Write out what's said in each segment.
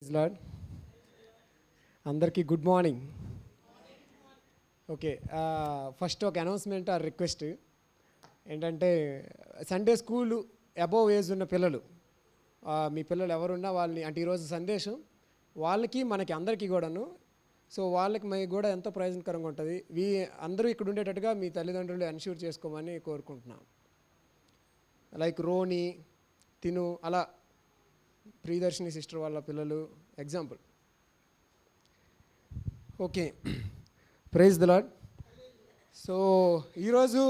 Praise lord. అందరికీ good morning. Okay, first ఒక announcement or request ఏంటంటే, సండే స్కూల్ అబోవ్ ఏజ్ ఉన్న పిల్లలు, మీ పిల్లలు ఎవరున్నా వాళ్ళని, అంటే ఈరోజు సందేశం వాళ్ళకి మనకి అందరికీ కూడాను, సో వాళ్ళకి మీకు కూడా ఎంతో ప్రయోజనకరంగా ఉంటుంది. అందరూ ఇక్కడ ఉండేటట్టుగా మీ తల్లిదండ్రులు ఎన్ష్యూర్ చేసుకోమని కోరుకుంటున్నాం. లైక్ రోని, తిను, అలా ప్రియదర్శిని సిస్టర్ వాళ్ళ పిల్లలు example. Okay, praise the lord. So ఈరోజు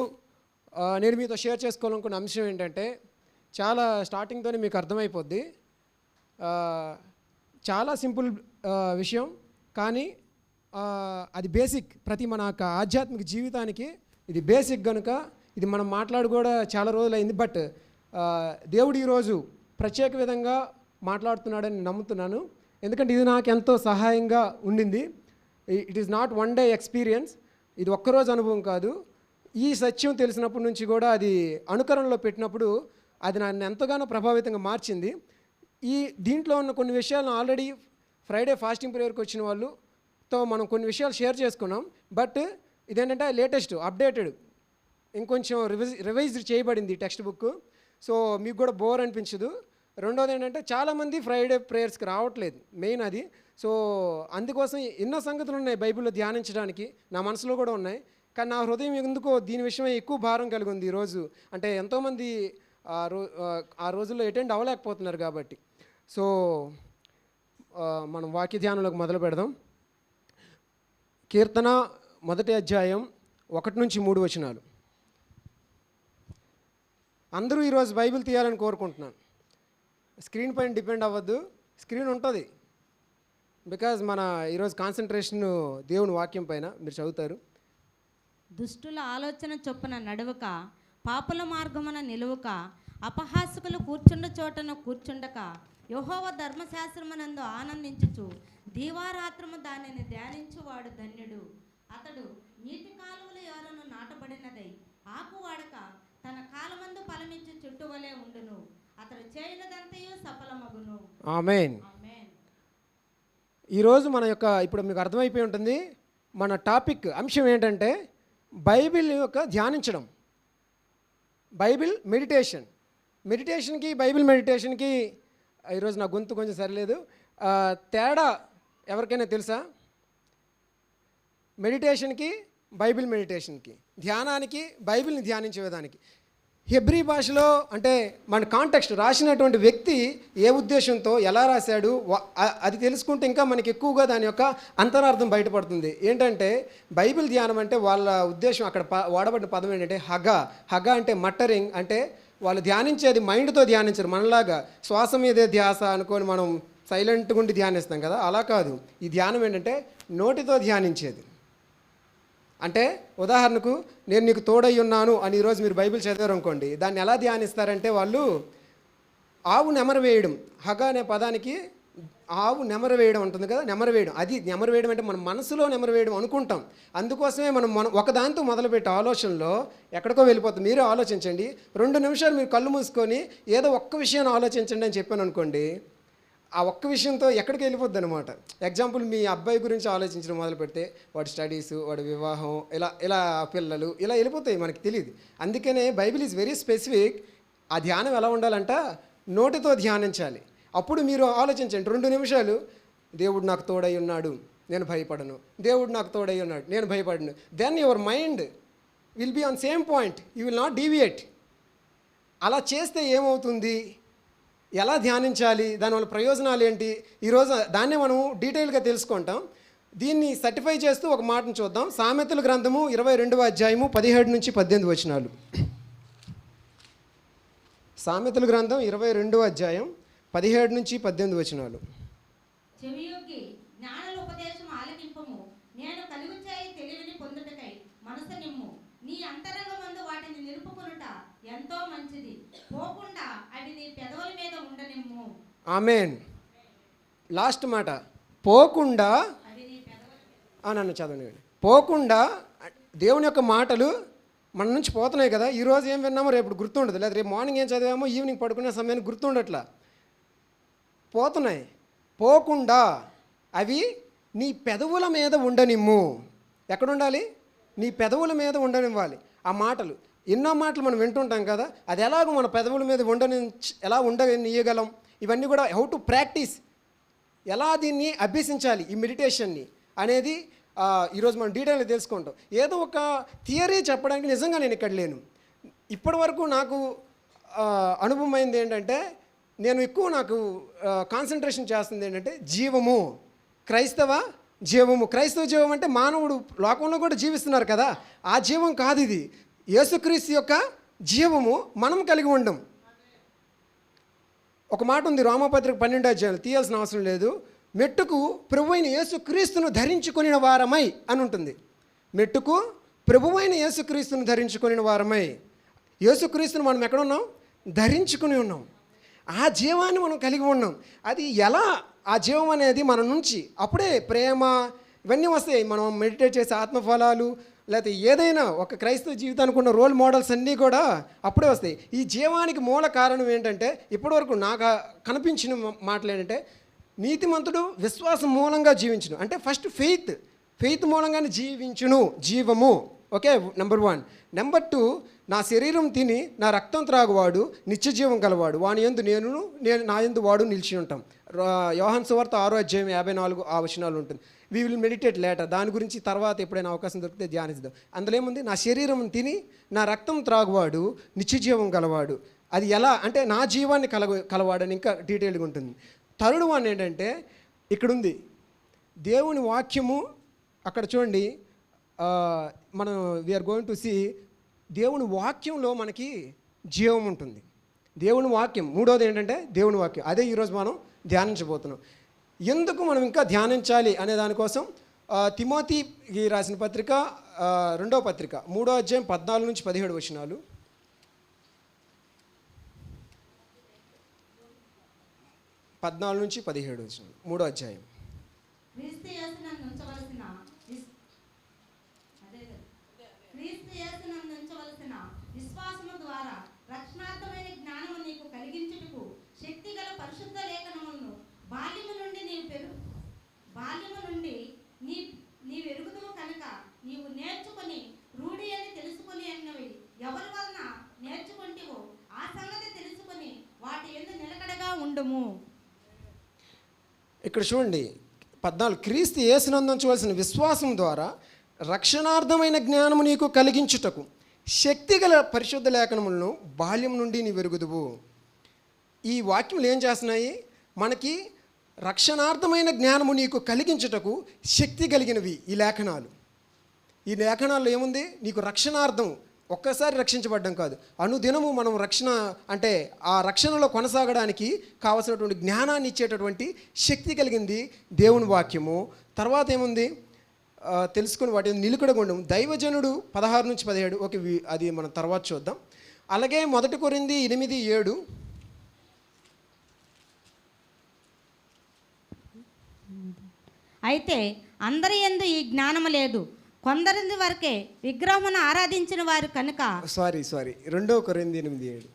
నేను మీతో షేర్ చేసుకోవాలనుకున్న అంశం ఏంటంటే, చాలా స్టార్టింగ్తోనే మీకు అర్థమైపోద్ది. చాలా సింపుల్ విషయం, కానీ అది బేసిక్. ప్రతి మన యొక్క ఆధ్యాత్మిక జీవితానికి ఇది బేసిక్ కనుక ఇది మనం మాట్లాడు కూడా చాలా రోజులైంది. బట్ దేవుడు ఈరోజు ప్రత్యేక విధంగా మాట్లాడుతున్నాడని నమ్ముతున్నాను, ఎందుకంటే ఇది నాకు ఎంతో సహాయంగా ఉండింది. It is not one day experience, ఇది ఒక్కరోజు అనుభవం కాదు. ఈ సత్యం తెలిసినప్పటి నుంచి కూడా అది అనుకరణలో పెట్టినప్పుడు అది నన్ను ఎంతగానో ప్రభావితంగా మార్చింది. దీంట్లో ఉన్న కొన్ని విషయాలను ఆల్రెడీ ఫ్రైడే ఫాస్టింగ్ ప్రేయర్కి వచ్చిన వాళ్ళతో మనం కొన్ని విషయాలు షేర్ చేసుకున్నాం. బట్ ఇదేంటంటే లేటెస్ట్ అప్డేటెడ్, ఇంకొంచెం రివైజ్ చేయబడింది టెక్స్ట్ బుక్. సో మీకు కూడా బోర్ అనిపించదు. రెండోది ఏంటంటే, చాలామంది ఫ్రైడే ప్రేయర్స్కి రావట్లేదు, మెయిన్ అది. సో అందుకోసం ఎన్నో సంగతులు ఉన్నాయి బైబిల్లో ధ్యానించడానికి, నా మనసులో కూడా ఉన్నాయి. కానీ నా హృదయం ఎందుకో దీని విషయమే ఎక్కువ భారం కలిగి ఉంది ఈరోజు. అంటే ఎంతోమంది ఆ రోజుల్లో అటెండ్ అవ్వలేకపోతున్నారు కాబట్టి. సో మనం వాక్య ధ్యానంలోకి మొదలు పెడదాం. కీర్తన 1వ అధ్యాయం 1-3 వచనాలు. అందరూ ఈరోజు బైబిల్ తీయాలని కోరుకుంటున్నాను. స్క్రీన్ పైన డిపెండ్ అవ్వద్దు, స్క్రీన్ ఉంటుంది. బికాజ్ మన ఈరోజు కాన్సన్ట్రేషన్ దేవుని వాక్యం పైన మీరు చదువుతారు. దుష్టుల ఆలోచన చొప్పున నడవక, పాపుల మార్గమున నిలువక, అపహాసకులు కూర్చుండ చోటను కూర్చుండక, యెహోవా ధర్మశాస్త్రమునందు ఆనందించుచు దీవారాత్రము దానిని ధ్యానించువాడు ధన్యుడు. అతడు నీటి కాలువల ఎవరను నాటబడినదై ఆకు వాడక తన కాలమందు ఫలమిచ్చు చెట్టు వలె ఉండును. అతడు చేయనదంతయు సఫలమగును. ఆమేన్. ఈరోజు మన యొక్క, ఇప్పుడు మీకు అర్థమైపోయి ఉంటుంది, మన టాపిక్ అంశం ఏంటంటే బైబిల్ యొక్క ధ్యానించడం, బైబిల్ మెడిటేషన్కి బైబిల్ మెడిటేషన్కి ఈరోజు నా గొంతు కొంచెం సరిలేదు. తేడా ఎవరికైనా తెలుసా? మెడిటేషన్కి బైబిల్ మెడిటేషన్కి, ధ్యానానికి బైబిల్ని ధ్యానించే విధానికి. హెబ్రీ భాషలో అంటే మన కాంటెక్స్ట్, రాసినటువంటి వ్యక్తి ఏ ఉద్దేశంతో ఎలా రాశాడు అది తెలుసుకుంటే ఇంకా మనకి ఎక్కువగా దాని యొక్క అంతరార్థం బయటపడుతుంది. ఏంటంటే బైబిల్ ధ్యానం అంటే వాళ్ళ ఉద్దేశం, అక్కడ వాడబడిన పదం ఏంటంటే హగ అంటే మట్టరింగ్. అంటే వాళ్ళు ధ్యానించేది మైండ్తో ధ్యానించరు, మనలాగా శ్వాస మీదే ధ్యాస అనుకొని మనం సైలెంట్గా ఉండి ధ్యానిస్తాం కదా, అలా కాదు. ఈ ధ్యానం ఏంటంటే నోటితో ధ్యానించేది. అంటే ఉదాహరణకు, నేను నీకు తోడై ఉన్నాను అని ఈరోజు మీరు బైబిల్ చదివారు అనుకోండి, దాన్ని ఎలా ధ్యానిస్తారంటే వాళ్ళు ఆవు నెమరు వేయడం, హగ అనే పదానికి ఆవు నెమరు వేయడం ఉంటుంది కదా, నెమరు వేయడం. అది నెమరు వేయడం అంటే మన మనసులో నెమరు వేయడం అనుకుంటాం. అందుకోసమే మనం ఒకదాంతో మొదలుపెట్టే ఆలోచనలో ఎక్కడికో వెళ్ళిపోతుంది. మీరే ఆలోచించండి, 2 నిమిషాలు మీరు కళ్ళు మూసుకొని ఏదో ఒక్క విషయాన్ని ఆలోచించండి అని చెప్పాను అనుకోండి, ఆ ఒక్క విషయంతో ఎక్కడికి వెళ్ళిపోద్ది అనమాట. ఎగ్జాంపుల్, మీ అబ్బాయి గురించి ఆలోచించడం మొదలు పెడితే వాడి స్టడీస్, వాడి వివాహం, ఇలా పిల్లలు ఇలా వెళ్ళిపోతాయి, మనకి తెలియదు. అందుకనే బైబిల్ ఈజ్ వెరీ స్పెసిఫిక్. ఆ ధ్యానం ఎలా ఉండాలంట, నోటితో ధ్యానించాలి. అప్పుడు మీరు ఆలోచించండి 2 నిమిషాలు, దేవుడు నాకు తోడై ఉన్నాడు, నేను భయపడను, దేవుడు నాకు తోడై ఉన్నాడు, నేను భయపడను. Then your mind will be on same point, you will not deviate. అలా చేస్తే ఏమవుతుంది, ఎలా ధ్యానించాలి, దానివల్ల ప్రయోజనాలు ఏంటి, ఈరోజు దాన్నే మనం డీటెయిల్గా తెలుసుకుంటాం. దీన్ని సర్టిఫై చేస్తూ ఒక మాటను చూద్దాం. సామెతల గ్రంథము 22వ అధ్యాయము 17-18 వచనాలు. సామెతల గ్రంథం 22వ అధ్యాయం 17-18 వచనాలు. చెవియొగ్గి జ్ఞానుల ఉపదేశము ఆలకింపుము, నేను కలుగుచేయి తెలివిని పొందుటకై మనసు నిమ్ము. నీ అంతరంగమందు వాటిని నిలుపుకొనుట ఎంతో మంచిది, పోకుండా అవి నీ పెదవుల మీద ఉండనిమ్ము. ఆమేన్. లాస్ట్ మాట, పోకుండా. నన్ను చదవనివ్వండి. పోకుండా, దేవుని యొక్క మాటలు మన నుంచి పోతున్నాయి కదా. ఈరోజు ఏం విన్నామో రేపు గుర్తుండదు, లేదా రేపు మార్నింగ్ ఏం చదివామో ఈవినింగ్ పడుకునే సమయానికి గుర్తుండట్లా, పోతున్నాయి. పోకుండా అవి నీ పెదవుల మీద ఉండనిమ్ము. ఎక్కడ ఉండాలి? నీ పెదవుల మీద ఉండనివ్వాలి. ఆ మాటలు, ఎన్నో మాటలు మనం వింటుంటాం కదా, అది ఎలాగో మన పెదవుల మీద ఎలా ఉండనియగలం? ఇవన్నీ కూడా హౌ టు ప్రాక్టీస్, ఎలా దీన్ని అభ్యసించాలి ఈ మెడిటేషన్ని అనేది ఈరోజు మనం డీటెయిల్గా తెలుసుకుంటాం. ఏదో ఒక థియరీ చెప్పడానికి నిజంగా నేను ఇక్కడ లేను. ఇప్పటి వరకు నాకు అనుభవం అయింది ఏంటంటే, నేను ఎక్కువ నాకు కాన్సన్ట్రేషన్ చేస్తుంది ఏంటంటే జీవము, క్రైస్తవ జీవము. క్రైస్తవ జీవం అంటే మానవుడు లోకంలో కూడా జీవిస్తున్నారు కదా, ఆ జీవం కాదు ఇది. యేసుక్రీస్తు యొక్క జీవము మనం కలిగి ఉండం. ఒక మాట ఉంది రోమాపత్రిక 12వ అధ్యాయం, తీయాల్సిన అవసరం లేదు. మెట్టుకు ప్రభువైన యేసుక్రీస్తును ధరించుకొనిన వారమై అని ఉంటుంది. మెట్టుకు ప్రభువైన యేసుక్రీస్తును ధరించుకొనిన వారమై. యేసుక్రీస్తును మనం ఎక్కడ ఉన్నాం? ధరించుకుని ఉన్నాం. ఆ జీవాన్ని మనం కలిగి ఉన్నాం. అది ఎలా ఆ జీవం అనేది మన నుంచి అప్పుడే ప్రేమ ఇవన్నీ వస్తాయి. మనం మెడిటేట్ చేసే ఆత్మఫలాలు, లేకపోతే ఏదైనా ఒక క్రైస్తవ జీవితానికి ఉన్న రోల్ మోడల్స్ అన్నీ కూడా అప్పుడే వస్తాయి. ఈ జీవానికి మూల కారణం ఏంటంటే, ఇప్పటివరకు నాకు కనిపించిన మాటలు ఏంటంటే, నీతిమంతుడు విశ్వాసం మూలంగా జీవించును. అంటే ఫస్ట్ ఫెయిత్ మూలంగానే జీవించును, జీవము. Okay, number 1. నెంబర్ 2, నా శరీరం తిని నా రక్తం త్రాగువాడు నిత్య జీవం గలవాడు, వాని యందు నేను నా యందు వాడు నిలిచి ఉంటాం. యోహాను సువార్త 6వ అధ్యాయం 54 ఆ వచనాలు ఉంటుంది. వీ విల్ మెడిటేట్ లేటర్, దాని గురించి తర్వాత ఎప్పుడైనా అవకాశం దొరికితే ధ్యానిద్దాం. అందులో ఏముంది? నా శరీరం తిని నా రక్తం త్రాగువాడు నిత్య జీవం గలవాడు. అది ఎలా అంటే నా జీవాన్ని కలవాడని ఇంకా డీటెయిల్గా ఉంటుంది. థర్డ్ వన్ ఏంటంటే, ఇక్కడుంది దేవుని వాక్యము. అక్కడ చూడండి, మనం వీఆర్ గోయింగ్ టు సీ దేవుని వాక్యంలో మనకి జీవం ఉంటుంది. దేవుని వాక్యం. మూడోది ఏంటంటే దేవుని వాక్యం. అదే ఈరోజు మనం ధ్యానించబోతున్నాం. ఎందుకు మనం ఇంకా ధ్యానించాలి అనే దానికోసం తిమోతికి రాసిన పత్రిక 2వ పత్రిక 3వ అధ్యాయం 14 నుంచి 17 వచనాలు. 14 నుంచి 17 వచనాలు 3వ అధ్యాయం. క్రీస్తు యేసునందు ఉంచవలసిన విశ్వాసము ద్వారా రక్షణార్థమైన జ్ఞానము నీకు కలిగించుటకు శక్తిగల పరిశుద్ధ లేఖనములను బాల్యము నుండి నీవెరుగుదువు కనుక నీవు నేర్చుకొని రూఢి అని తెలుసుకొని అన్నవి ఎవరి వలన నేర్చుకుంటేవో ఆ సంగతి తెలుసుకొని వాటి యందు నిలకడగా ఉండుము. ఇక్కడ చూడండి 14, క్రీస్తు యేసునందు ఉంచవలసిన విశ్వాసం ద్వారా రక్షణార్థమైన జ్ఞానము నీకు కలిగించుటకు శక్తిగల పరిశుద్ధ లేఖనములను బాల్యం నుండి నీ వెరుగుదువు. ఈ వాక్యములు ఏం చేస్తున్నాయి? మనకి రక్షణార్థమైన జ్ఞానము నీకు కలిగించుటకు శక్తి కలిగినవి ఈ లేఖనాలు. ఈ లేఖనాల్లో ఏముంది? నీకు రక్షణార్థం, ఒక్కసారి రక్షించబడ్డం కాదు, అనుదినము మనం రక్షణ అంటే ఆ రక్షణలో కొనసాగడానికి కావలసినటువంటి జ్ఞానాన్ని ఇచ్చేటటువంటి శక్తి కలిగింది దేవుని వాక్యము. తర్వాత ఏముంది? తెలుసుకుని వాటి నిలుకడగా ఉండము. దైవజనుడు 16 నుంచి 17. ఓకే, అది మనం తర్వాత చూద్దాం. అలాగే 1 కొరింథీ 8:7. అయితే అందరి యందు ఈ జ్ఞానము లేదు, కొందరి వరకే విగ్రహమును ఆరాధించిన వారు కనుక. సారీ 2 కొరింథీ 8:7.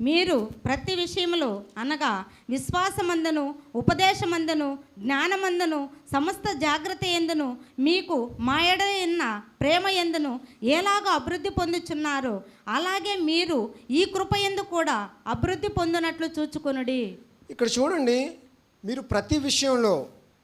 మీరు ప్రతి విషయములో అనగా విశ్వాసమందును ఉపదేశమందును జ్ఞానమందును సమస్త జాగ్రత్త యందును మీకు మాయడ ఉన్న ప్రేమ యందును ఎలాగో అభివృద్ధి పొందుచున్నారో అలాగే మీరు ఈ కృప యందు కూడా అభివృద్ధి పొందినట్లు చూచుకొనుడి. ఇక్కడ చూడండి, మీరు ప్రతి విషయంలో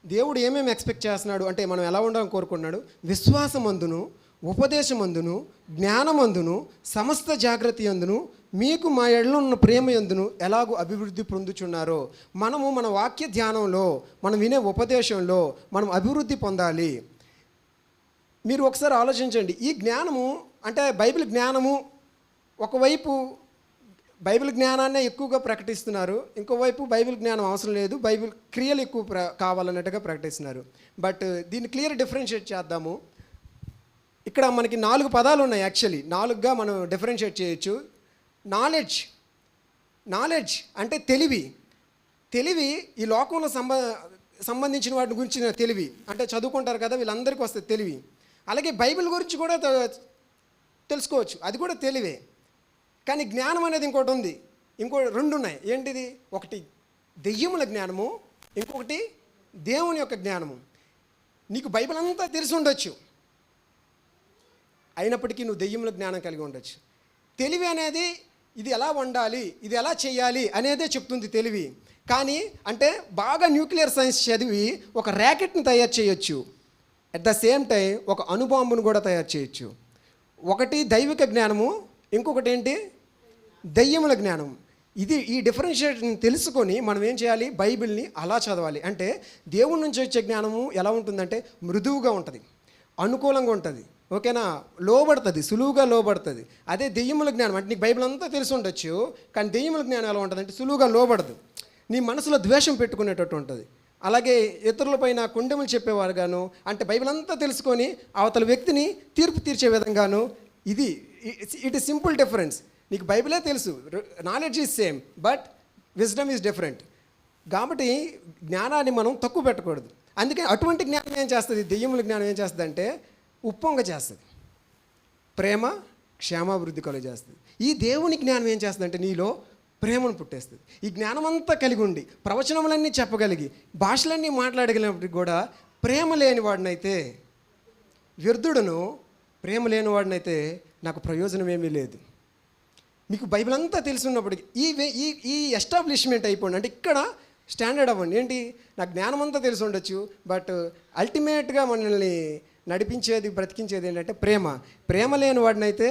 దేవుడు ఏమేమి ఎక్స్పెక్ట్ చేస్తున్నాడు అంటే మనం ఎలా ఉండాలని కోరుకున్నాడు? విశ్వాసమందును ఉపదేశమందును జ్ఞానమందును సమస్త జాగ్రత్త యందును మీకు మా ఎడలో ఉన్న ప్రేమ యందును ఎలాగో అభివృద్ధి పొందుచున్నారో. మనము మన వాక్య ధ్యానంలో, మనం వినే ఉపదేశంలో మనం అభివృద్ధి పొందాలి. మీరు ఒకసారి ఆలోచించండి. ఈ జ్ఞానము అంటే బైబిల్ జ్ఞానము, ఒకవైపు బైబిల్ జ్ఞానాన్నే ఎక్కువగా ప్రకటిస్తున్నారు, ఇంకోవైపు బైబిల్ జ్ఞానం అవసరం లేదు, బైబిల్ క్రియలు ఎక్కువ కావాలన్నట్టుగా ప్రకటిస్తున్నారు. బట్ దీన్ని క్లియర్ డిఫరెన్షియేట్ చేద్దాము. ఇక్కడ మనకి 4 పదాలు ఉన్నాయి. యాక్చువల్లీ 4గా మనం డిఫరెన్షియేట్ చేయొచ్చు. నాలెడ్జ్ అంటే తెలివి ఈ లోకంలో సంబంధించిన వాటి గురించిన తెలివి, అంటే చదువుకుంటారు కదా వీళ్ళందరికీ వస్తుంది తెలివి. అలాగే బైబిల్ గురించి కూడా తెలుసుకోవచ్చు, అది కూడా తెలివే. కానీ జ్ఞానం అనేది ఇంకోటి ఉంది, రెండు ఉన్నాయి. ఏంటిది? ఒకటి దెయ్యముల జ్ఞానము, ఇంకొకటి దేవుని యొక్క జ్ఞానము. నీకు బైబిల్ అంతా తెలిసి ఉండొచ్చు, అయినప్పటికీ నువ్వు దెయ్యముల జ్ఞానం కలిగి ఉండొచ్చు. తెలివి అనేది ఇది ఎలా వండాలి, ఇది ఎలా చేయాలి అనేదే చెప్తుంది తెలివి. కానీ అంటే బాగా న్యూక్లియర్ సైన్స్ చదివి ఒక ర్యాకెట్ని తయారు చేయొచ్చు, అట్ ద సేమ్ టైం ఒక అణుబాంబును కూడా తయారు చేయొచ్చు. ఒకటి దైవిక జ్ఞానము, ఇంకొకటి ఏంటి? దెయ్యముల జ్ఞానం. ఈ డిఫరెన్షియేషన్ తెలుసుకొని మనం ఏం చేయాలి? బైబిల్ని అలా చదవాలి. అంటే దేవుడి నుంచి వచ్చే జ్ఞానము ఎలా ఉంటుందంటే మృదువుగా ఉంటుంది, అనుకూలంగా ఉంటుంది, ఓకేనా, లోబడుతుంది, సులువుగా లోబడుతుంది. అదే దెయ్యముల జ్ఞానం అంటే నీకు బైబిల్ అంతా తెలిసి ఉండొచ్చు, కానీ దెయ్యముల జ్ఞానం ఎలా ఉంటుంది అంటే సులువుగా లోబడదు, నీ మనసులో ద్వేషం పెట్టుకునేటట్టు ఉంటుంది. అలాగే ఇతరులపైన కొండెములు చెప్పేవారు గాను, అంటే బైబిల్ అంతా తెలుసుకొని అవతల వ్యక్తిని తీర్పు తీర్చే విధంగాను. It is simple difference. నీకు బైబిలే తెలుసు, knowledge is same, but wisdom is different. కాబట్టి జ్ఞానాన్ని మనం తక్కువ పెట్టకూడదు. అందుకే అటువంటి జ్ఞానం ఏం చేస్తుంది? దెయ్యముల జ్ఞానం ఏం చేస్తుంది అంటే ఉప్పొంగ చేస్తుంది, ప్రేమ క్షేమాభివృద్ధి కలుగజేస్తుంది. ఈ దేవుని జ్ఞానం ఏం చేస్తుందంటే నీలో ప్రేమను పుట్టేస్తుంది. ఈ జ్ఞానం అంతా కలిగి ఉండి ప్రవచనములన్నీ చెప్పగలిగి భాషలన్నీ మాట్లాడగలిగినప్పటికి కూడా ప్రేమ లేని వాడినైతే వ్యర్థుడను, ప్రేమ లేని వాడినైతే నాకు ప్రయోజనం ఏమీ లేదు. మీకు బైబిల్ అంతా తెలిసి ఉన్నప్పటికీ ఈ ఎస్టాబ్లిష్మెంట్ అయిపోయింది. అంటే ఇక్కడ స్టాండర్డ్ అవ్వండి. ఏంటి? నాకు జ్ఞానం అంతా తెలిసి ఉండొచ్చు, బట్ అల్టిమేట్గా మనల్ని నడిపించేది, బ్రతికించేది ఏంటంటే ప్రేమ లేని వాడినైతే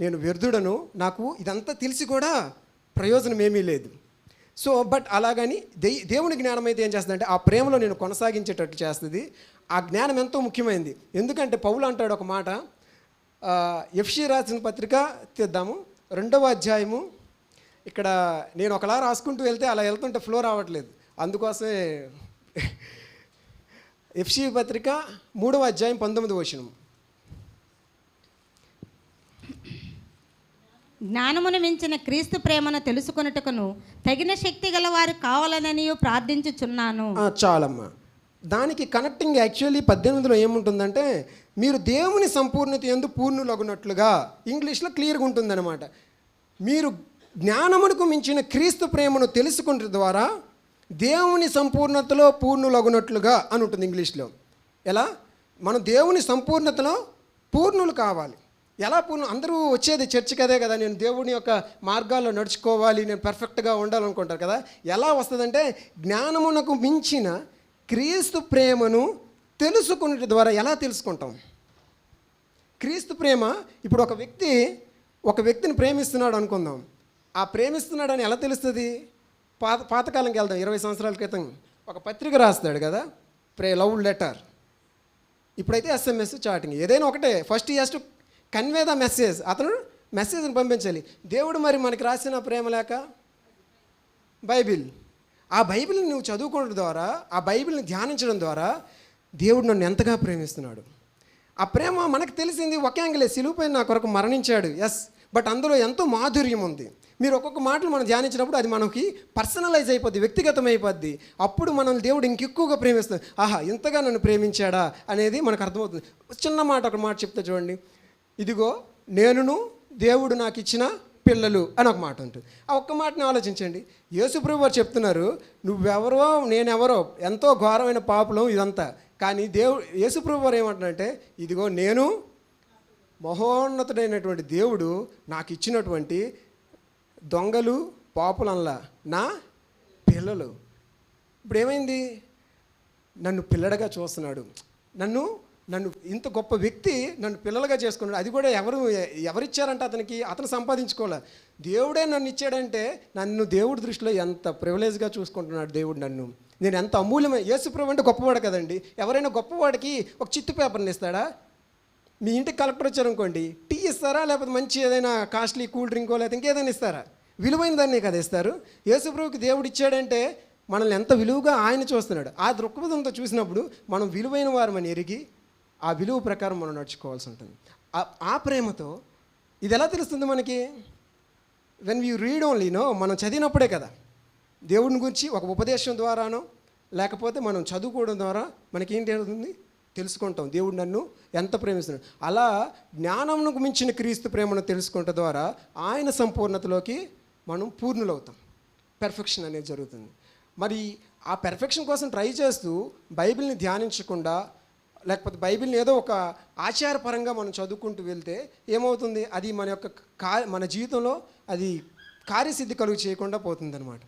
నేను వ్యర్థుడను, నాకు ఇదంతా తెలిసి కూడా ప్రయోజనం ఏమీ లేదు. సో బట్ అలాగని దేవుని జ్ఞానం అయితే ఏం చేస్తుందంటే ఆ ప్రేమలో నేను కొనసాగించేటట్టు చేస్తుంది. ఆ జ్ఞానం ఎంతో ముఖ్యమైనది. ఎందుకంటే పౌలు అంటాడు ఒక మాట, ఎఫ్సి రాసిన పత్రిక తీద్దాము, 2వ అధ్యాయము. ఇక్కడ నేను ఒకలా రాసుకుంటూ వెళ్తే అలా వెళ్తుంటే ఫ్లో రావట్లేదు, అందుకోసమే ఎఫ్సి పత్రిక 3వ అధ్యాయం 19వ వచనం. జ్ఞానమును మించిన క్రీస్తు ప్రేమను తెలుసుకొనుటకును తగిన శక్తి గల వారు కావాలనని ప్రార్థించుచున్నాను. చాలమ్మా. దానికి కనెక్టింగ్ యాక్చువల్లీ 18లో ఏముంటుందంటే మీరు దేవుని సంపూర్ణత యందు పూర్ణులగునట్లుగా, ఇంగ్లీష్లో క్లియర్గా ఉంటుందన్నమాట. మీరు జ్ఞానమునకు మించిన క్రీస్తు ప్రేమను తెలుసుకున్న ద్వారా దేవుని సంపూర్ణతలో పూర్ణులగునట్లుగా అని ఉంటుంది ఇంగ్లీష్లో. ఎలా? మనం దేవుని సంపూర్ణతలో పూర్ణులు కావాలి. ఎలా పూర్ణ? అందరూ వచ్చేది చర్చికి అదే కదా, నేను దేవుని యొక్క మార్గాల్లో నడుచుకోవాలి, నేను పర్ఫెక్ట్గా ఉండాలనుకుంటారు కదా. ఎలా వస్తుందంటే జ్ఞానమునకు మించిన క్రీస్తు ప్రేమను తెలుసుకునే ద్వారా. ఎలా తెలుసుకుంటాం క్రీస్తు ప్రేమ? ఇప్పుడు ఒక వ్యక్తిని ప్రేమిస్తున్నాడు అనుకుందాం. ఆ ప్రేమిస్తున్నాడని ఎలా తెలుస్తుంది? పాతకాలంకి వెళ్దాం, 20 సంవత్సరాల క్రితం ఒక పత్రిక రాస్తాడు కదా, లవ్ లెటర్. ఇప్పుడైతే SMS, చాటింగ్, ఏదైనా ఒకటే. First he has to convey the message. అతను మెసేజ్ని పంపించాలి. దేవుడు మరి మనకి రాసిన ప్రేమ లేక బైబిల్. ఆ బైబిల్ని నువ్వు చదువుకోవడం ద్వారా, ఆ బైబిల్ని ధ్యానించడం ద్వారా దేవుడు నన్ను ఎంతగా ప్రేమిస్తున్నాడు. ఆ ప్రేమ మనకు తెలిసింది ఒక యాంగిలే, సిలువుపై నా కొరకు మరణించాడు, ఎస్, బట్ అందులో ఎంతో మాధుర్యం ఉంది. మీరు ఒక్కొక్క మాటలు మనం ధ్యానించినప్పుడు అది మనకి పర్సనలైజ్ అయిపోద్ది, వ్యక్తిగతం అయిపోద్ది. అప్పుడు మనల్ని దేవుడు ఇంకెక్కువగా ప్రేమిస్తుంది. ఆహా, ఇంతగా నన్ను ప్రేమించాడా అనేది మనకు అర్థమవుతుంది. చిన్న మాట, ఒక మాట చెప్తా చూడండి. ఇదిగో నేనును దేవుడు నాకు ఇచ్చిన పిల్లలు అని ఒక మాట ఉంటుంది. ఆ ఒక్క మాటని ఆలోచించండి. యేసుప్రభు వారు చెప్తున్నారు, నువ్వెవరో నేనెవరో, ఎంతో ఘోరమైన పాపులం ఇదంతా. కానీ యేసుప్రభు వారు ఏమంటున్నారంటే, ఇదిగో నేను మహోన్నతుడైనటువంటి దేవుడు నాకు ఇచ్చినటువంటి దొంగలు పాపులల్లా నా పిల్లలు. ఇప్పుడు ఏమైంది? నన్ను పిల్లడగా చూస్తున్నాడు. నన్ను ఇంత గొప్ప వ్యక్తి నన్ను పిల్లలుగా చేసుకున్నాడు. అది కూడా ఎవరిచ్చారంటే అతను సంపాదించుకోలే, దేవుడే నన్ను ఇచ్చాడంటే నన్ను దేవుడి దృష్టిలో ఎంత ప్రివిలేజ్గా చూసుకుంటున్నాడు దేవుడు నన్ను. నేను ఎంత అమూల్యమైన. యేసుప్రభు అంటే గొప్పవాడు కదండి. ఎవరైనా గొప్పవాడికి ఒక చిత్తు పేపర్ని ఇస్తాడా? మీ ఇంటికి కలెక్టర్ వచ్చారనుకోండి, టీ ఇస్తారా, లేకపోతే మంచి ఏదైనా కాస్ట్లీ కూల్ డ్రింకో లేకపోతే ఇంకేదైనా ఇస్తారా? విలువైన దాన్ని కదా ఇస్తారు. యేసుప్రభుకి దేవుడు ఇచ్చాడంటే మనల్ని ఎంత విలువగా ఆయన చూస్తున్నాడు. ఆ దృక్పథంతో చూసినప్పుడు మనం విలువైన వారమని ఎరిగి ఆ విలువ ప్రకారం మనం నడుచుకోవాల్సి ఉంటుంది. ఆ ప్రేమతో ఇది ఎలా తెలుస్తుంది మనకి? వెన్ వీ రీడ్ ఓన్లీనో, మనం చదివినప్పుడే కదా. దేవుడిని గురించి ఒక ఉపదేశం ద్వారానో లేకపోతే మనం చదువుకోవడం ద్వారా మనకి ఏంటి అవుతుంది? తెలుసుకుంటాం దేవుడు నన్ను ఎంత ప్రేమిస్తున్నాడు. అలా జ్ఞానంకు మించిన క్రీస్తు ప్రేమను తెలుసుకుంట ద్వారా ఆయన సంపూర్ణతలోకి మనం పూర్ణులవుతాం. పెర్ఫెక్షన్ అనేది జరుగుతుంది. మరి ఆ పెర్ఫెక్షన్ కోసం ట్రై చేస్తూ బైబిల్ని ధ్యానించకుండా, లేకపోతే బైబిల్ని ఏదో ఒక ఆచారపరంగా మనం చదువుకుంటూ వెళ్తే ఏమవుతుంది, అది మన యొక్క మన జీవితంలో అది కార్యసిద్ధి కలుగు చేయకుండా పోతుందన్నమాట.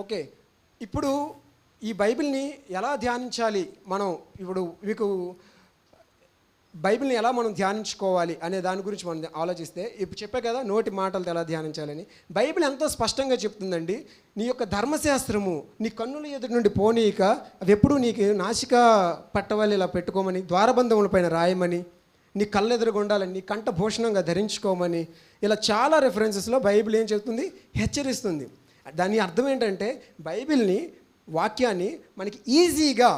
ఓకే, ఇప్పుడు ఈ బైబిల్ని ఎలా ధ్యానించాలి, మనం ఇప్పుడు మీకు బైబిల్ని ఎలా మనం ధ్యానించుకోవాలి అనే దాని గురించి మనం ఆలోచిస్తే, ఇప్పుడు చెప్పే కదా నోటి మాటలతో ఎలా ధ్యానించాలని. బైబిల్ ఎంతో స్పష్టంగా చెప్తుందండి. నీ యొక్క ధర్మశాస్త్రము నీ కన్నుల ఎదుటి నుండి పోనీయక అవి ఎప్పుడూ నీకు నాసిక పట్టవాలి ఇలా పెట్టుకోమని, ద్వారబంధములపైన రాయమని, నీ కళ్ళెదురుగా ఉండాలని, నీ కంఠ భూషణంగా ధరించుకోమని, ఇలా చాలా రెఫరెన్సెస్లో బైబిల్ ఏం చెప్తుంది, హెచ్చరిస్తుంది. దాని అర్థం ఏంటంటే బైబిల్ని, వాక్యాన్ని మనకి ఈజీగా